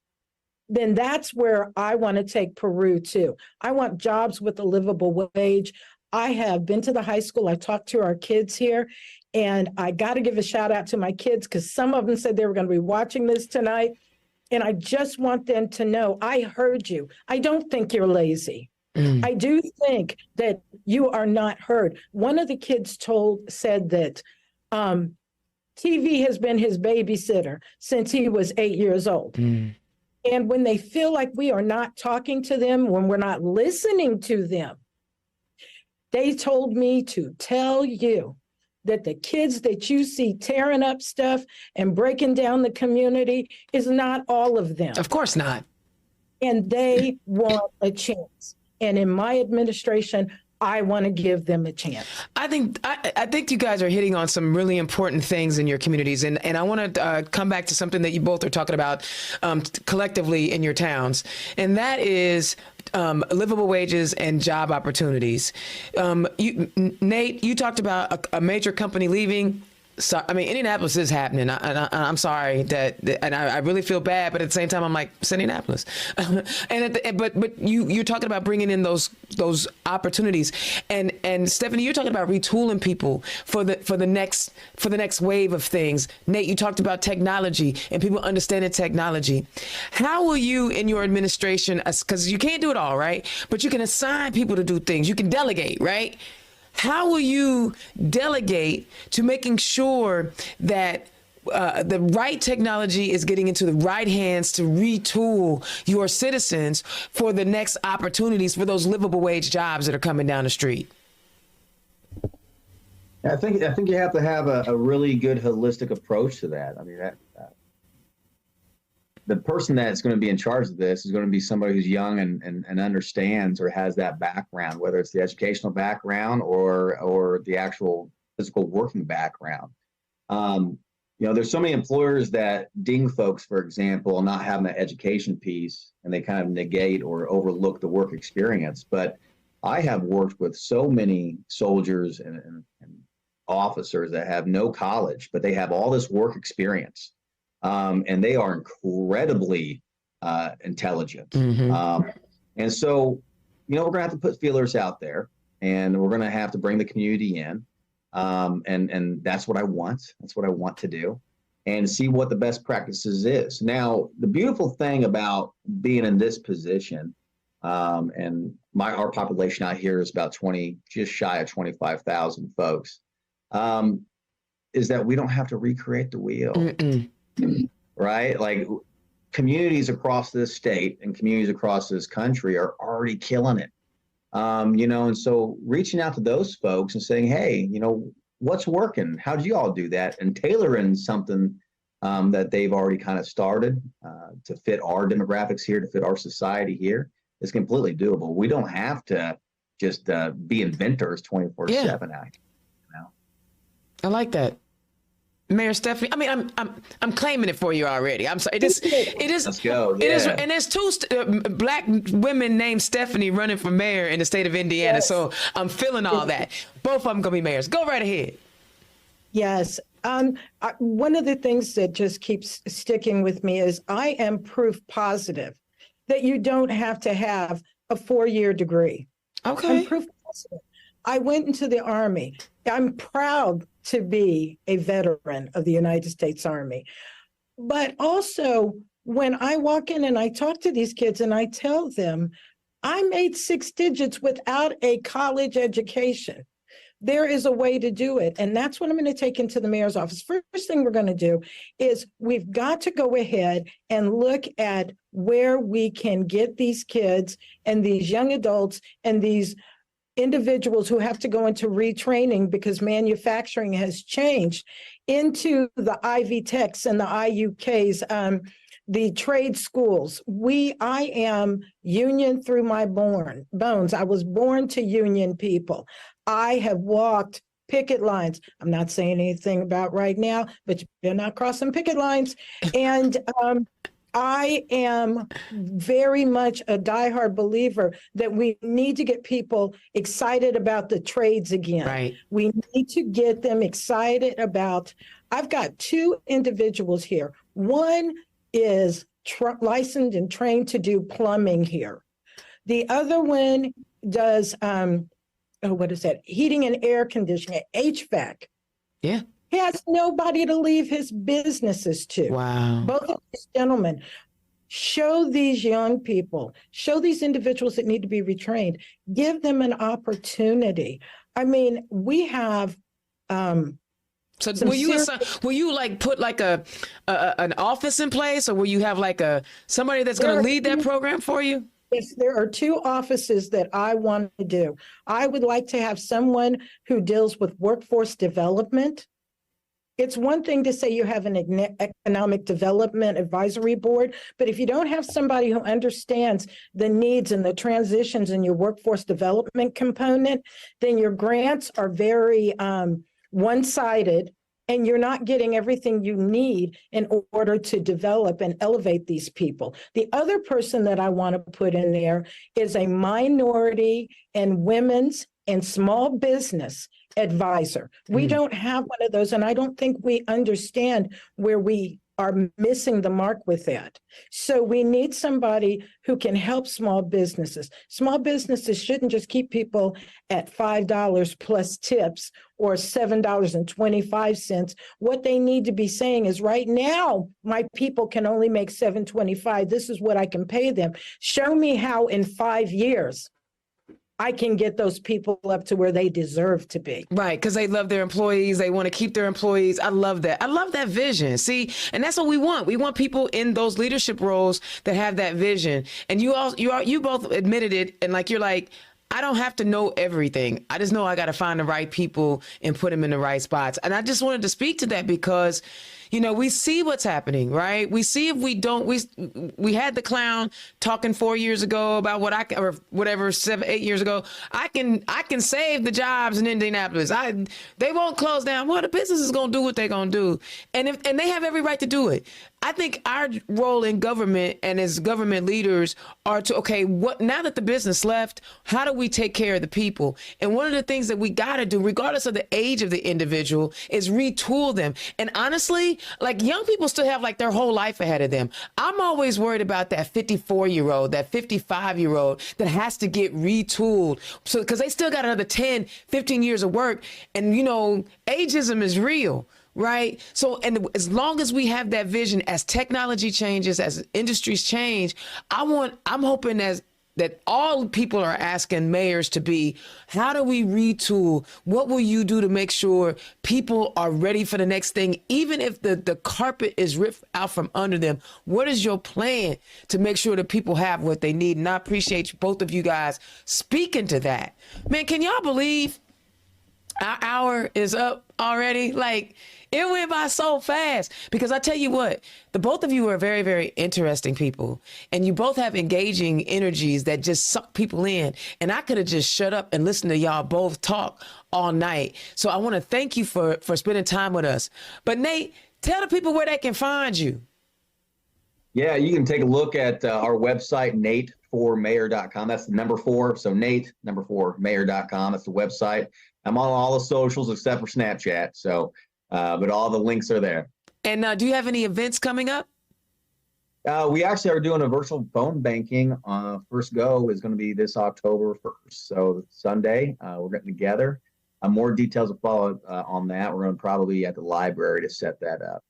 then that's where I want to take Peru too. I want jobs with a livable wage. I have been to the high school. I talked to our kids here, and I got to give a shout out to my kids, because some of them said they were going to be watching this tonight. And I just want them to know, I heard you. I don't think you're lazy. I do think that you are not heard. One of the kids said that TV has been his babysitter since he was 8 years old. And when they feel like we are not talking to them, when we're not listening to them, they told me to tell you that the kids that you see tearing up stuff and breaking down the community is not all of them. Of course not. And they want a chance. And in my administration, I want to give them a chance. I think you guys are hitting on some really important things in your communities, and I want to come back to something that you both are talking about collectively in your towns, and that is livable wages and job opportunities. Nate, you talked about a major company leaving. So, I mean, Indianapolis is happening. I'm sorry and I really feel bad, but at the same time, I'm like, it's Indianapolis. But you're talking about bringing in those opportunities, and Stephanie, you're talking about retooling people for the next wave of things. Nate, you talked about technology and people understanding technology. How will you in your administration, because you can't do it all, right? But you can assign people to do things. You can delegate, right? How will you delegate to making sure that the right technology is getting into the right hands to retool your citizens for the next opportunities for those livable wage jobs that are coming down the street? I think you have to have a really good holistic approach to that. I mean, the person that's going to be in charge of this is going to be somebody who's young and understands or has that background, whether it's the educational background or the actual physical working background. There's so many employers that ding folks, for example, not having that education piece, and they kind of negate or overlook the work experience. But I have worked with so many soldiers and officers that have no college, but they have all this work experience. And they are incredibly intelligent. Mm-hmm. And so, we're going to have to put feelers out there, and we're going to have to bring the community in. And that's what I want. That's what I want to do, and see what the best practices is. Now, the beautiful thing about being in this position, and our population out here is about just shy of 25,000 folks, is that we don't have to recreate the wheel. Mm-mm. Right? Like, communities across this state and communities across this country are already killing it. And so reaching out to those folks and saying, hey, what's working? How do you all do that? And tailoring something that they've already kind of started to fit our demographics here, to fit our society here, is completely doable. We don't have to just be inventors 24/7 out here. I like that. Mayor Stephanie, I mean, I'm claiming it for you already. I'm sorry. It is. Let's go. Yeah. It is, and there's two black women named Stephanie running for mayor in the state of Indiana. Yes. So I'm feeling all that. Both of them gonna be mayors. Go right ahead. Yes. One of the things that just keeps sticking with me is I am proof positive that you don't have to have a 4-year degree. Okay. I'm proof positive. I went into the Army. I'm proud to be a veteran of the United States Army. But also, when I walk in and I talk to these kids and I tell them, I made 6 digits without a college education. There is a way to do it. And that's what I'm going to take into the mayor's office. First thing we're going to do is we've got to go ahead and look at where we can get these kids and these young adults and these individuals who have to go into retraining because manufacturing has changed into the Ivy Techs and the IUKs, the trade schools. I am union through my bones. I was born to union people. I have walked picket lines. I'm not saying anything about right now, but you're not crossing picket lines. And I am very much a diehard believer that we need to get people excited about the trades again. Right. We need to get them excited about, I've got 2 individuals here. One is licensed and trained to do plumbing here. The other one does, what is that? Heating and air conditioning, HVAC. Yeah. He has nobody to leave his businesses to. Wow. Both of these gentlemen, show these young people, show these individuals that need to be retrained, give them an opportunity. I mean, we have so will you like put like an office in place, or will you have like somebody that's going to lead that program for you? Yes, there are 2 offices that I want to do. I would like to have someone who deals with workforce development. It's one thing to say you have an economic development advisory board, but if you don't have somebody who understands the needs and the transitions in your workforce development component, then your grants are very one-sided, and you're not getting everything you need in order to develop and elevate these people. The other person that I want to put in there is a minority and women's and small business advisor. We don't have one of those, and I don't think we understand where we are missing the mark with that. So we need somebody who can help small businesses. Small businesses shouldn't just keep people at $5 plus tips or $7.25. What they need to be saying is, right now, my people can only make $7.25. This is what I can pay them. Show me how in 5 years I can get those people up to where they deserve to be. Right, because they love their employees. They want to keep their employees. I love that. I love that vision. See, and that's what we want. We want people in those leadership roles that have that vision. And you both admitted it, and like you're like, I don't have to know everything. I just know I got to find the right people and put them in the right spots. And I just wanted to speak to that because, you know, we see what's happening, right? We see if we don't, we had the clown talking 4 years ago about what or whatever, 7, 8 years ago. I can save the jobs in Indianapolis. They won't close down. Well, the business is going to do what they're going to do. And they have every right to do it. I think our role in government and as government leaders are to, okay, now that the business left, how do we take care of the people? And one of the things that we got to do, regardless of the age of the individual, is retool them. And honestly, like, young people still have like their whole life ahead of them. I'm always worried about that 54-year-old, that 55-year-old that has to get retooled. So, because they still got another 10, 15 years of work. And, you know, ageism is real. Right. So, and as long as we have that vision, as technology changes, as industries change, I'm hoping that all people are asking mayors to be, how do we retool? What will you do to make sure people are ready for the next thing? Even if the carpet is ripped out from under them, what is your plan to make sure that people have what they need? And I appreciate both of you guys speaking to that. Man, can y'all believe our hour is up already? Like, it went by so fast, because I tell you what, the both of you are very, very interesting people, and you both have engaging energies that just suck people in. And I could have just shut up and listened to y'all both talk all night. So I want to thank you for spending time with us. But Nate, tell the people where they can find you. Yeah, you can take a look at our website, nate4mayor.com. That's the number 4. So Nate, number 4mayor.com. That's the website. I'm on all the socials except for Snapchat. So, but all the links are there. And do you have any events coming up? We actually are doing a virtual phone banking. First go is going to be this October 1st. So Sunday, we're getting together. More details will follow on that. We're going to probably at the library to set that up.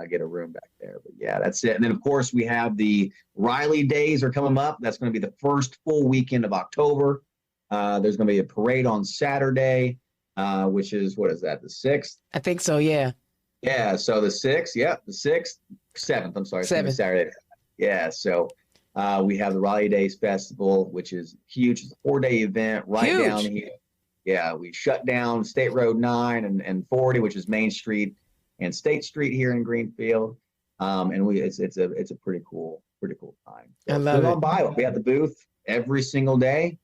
get a room back there. But yeah, that's it. And then of course we have the Riley Days are coming up. That's going to be the first full weekend of October. There's going to be a parade on Saturday, which is, what is that, the 6th? I think so, yeah. Yeah, so the 6th, the 6th, 7th, I'm sorry, 7th. Saturday. Yeah, so we have the Raleigh Days Festival, which is huge. It's a 4-day event right Huge. down here. Yeah, we shut down State Road 9 and 40, which is Main Street and State Street here in Greenfield. And it's a pretty cool time. So I love swing it. on by. We'll be at the booth every single day,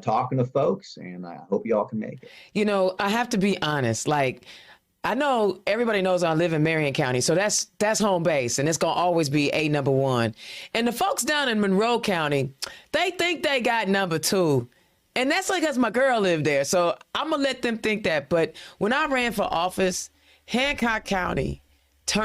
talking to folks, and I hope you all can make it. You know, I have to be honest, like, I know everybody knows I live in Marion County, so that's home base, and it's going to always be number 1. And the folks down in Monroe County, they think they got number 2. And that's like because my girl lived there, so I'm going to let them think that. But when I ran for office, Hancock County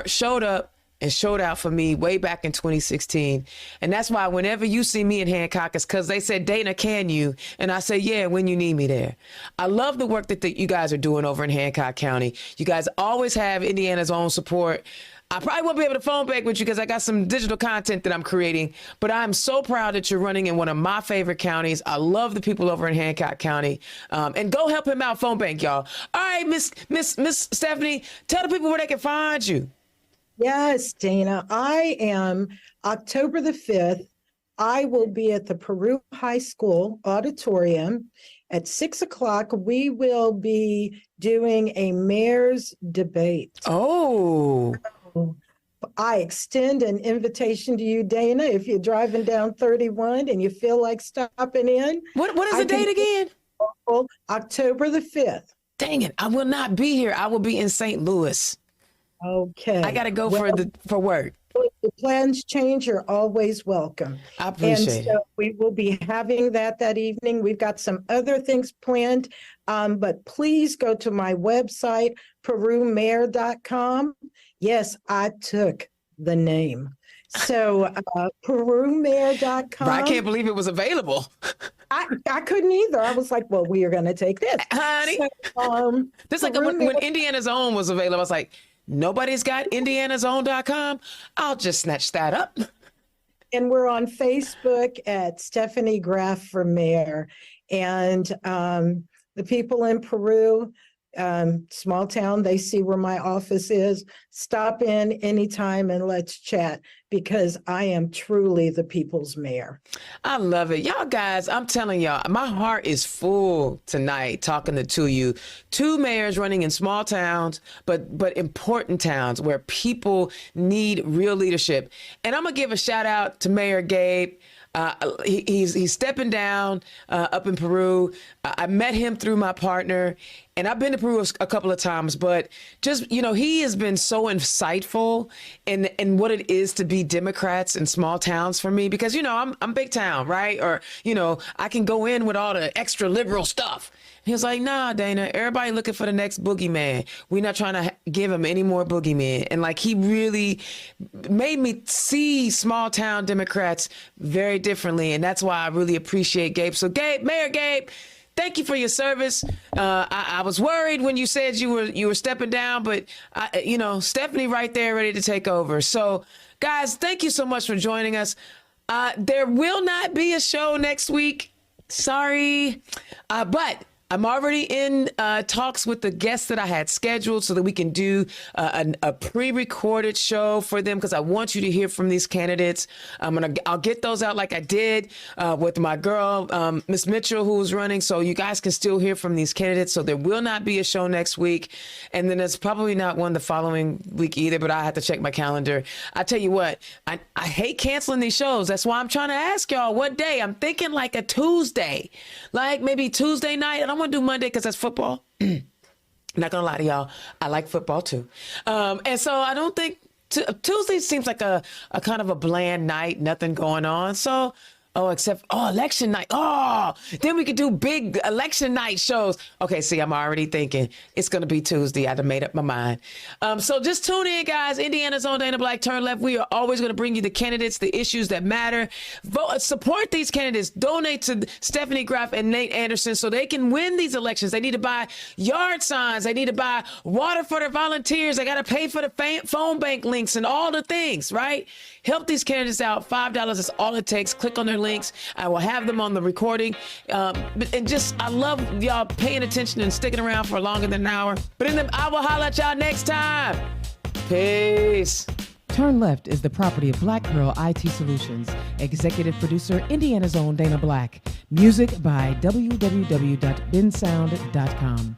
showed up and showed out for me way back in 2016. And that's why whenever you see me in Hancock, it's because they said, Dana, can you? And I say, yeah, when you need me there. I love the work that you guys are doing over in Hancock County. You guys always have Indiana's own support. I probably won't be able to phone back with you because I got some digital content that I'm creating, but I'm so proud that you're running in one of my favorite counties. I love the people over in Hancock County, and go help him out, phone bank, y'all. All right, Miss Stephanie, tell the people where they can find you. Yes, Dana, I am October the 5th. I will be at the Peru High School auditorium at 6 o'clock. We will be doing a mayor's debate. Oh, I extend an invitation to you, Dana, if you're driving down 31 and you feel like stopping in. what is the date again? October the 5th. Dang it, I will not be here. I will be in St. Louis. Okay. I got to go for work. If the plans change, you're always welcome. I appreciate it. We will be having that evening. We've got some other things planned, but please go to my website, perumayor.com. Yes, I took the name. So perumayor.com. But I can't believe it was available. I couldn't either. I was like, well, we are going to take this. Honey. So, Just like when Indiana's Own was available, I was like, nobody's got indianasown.com. I'll just snatch that up. And we're on Facebook at Stephanie Graf for mayor. And the people in Peru, small town, they see where my office is. Stop in anytime and let's chat, because I am truly the people's mayor. I love it. Y'all guys, I'm telling y'all, my heart is full tonight talking to two of you. Two mayors running in small towns, but important towns where people need real leadership. And I'm going to give a shout out to Mayor Gabe. He's stepping down up in Peru. I met him through my partner, and I've been to Peru a couple of times, but just, you know, he has been so insightful in what it is to be Democrats in small towns for me, because, you know, I'm big town, right? Or, you know, I can go in with all the extra liberal stuff. He was like, nah, Dana, everybody looking for the next boogeyman. We're not trying to give him any more boogeyman. And like, he really made me see small town Democrats very differently. And that's why I really appreciate Gabe. So Gabe, Mayor Gabe, thank you for your service. I was worried when you said you were stepping down, but you know, Stephanie right there ready to take over. So guys, thank you so much for joining us. There will not be a show next week. Sorry, but I'm already in talks with the guests that I had scheduled so that we can do a pre-recorded show for them, because I want you to hear from these candidates. I'll get those out like I did with my girl, Miss Mitchell, who's running, so you guys can still hear from these candidates. So there will not be a show next week, and then there's probably not one the following week either, but I have to check my calendar. I tell you what, I hate canceling these shows. That's why I'm trying to ask y'all what day. I'm thinking like a Tuesday, like maybe Tuesday night. And I'm going to do Monday because that's football. Not gonna lie to y'all, I like football too. And so I don't think Tuesday seems like a kind of a bland night, nothing going on. So Oh, election night. Oh, then we could do big election night shows. Okay, see, I'm already thinking it's going to be Tuesday. I done made up my mind. So just tune in, guys. Indiana's own Dana Black, Turn Left. We are always going to bring you the candidates, the issues that matter. Vote, support these candidates. Donate to Stephanie Graf and Nate Anderson so they can win these elections. They need to buy yard signs. They need to buy water for their volunteers. They got to pay for the phone bank links and all the things, right? Help these candidates out. $5 is all it takes. Click on their links. I will have them on the recording. And just, I love y'all paying attention and sticking around for longer than an hour. But I will holler at y'all next time. Peace. Turn Left is the property of Black Pearl IT Solutions. Executive producer, Indiana's own Dana Black. Music by www.bensound.com.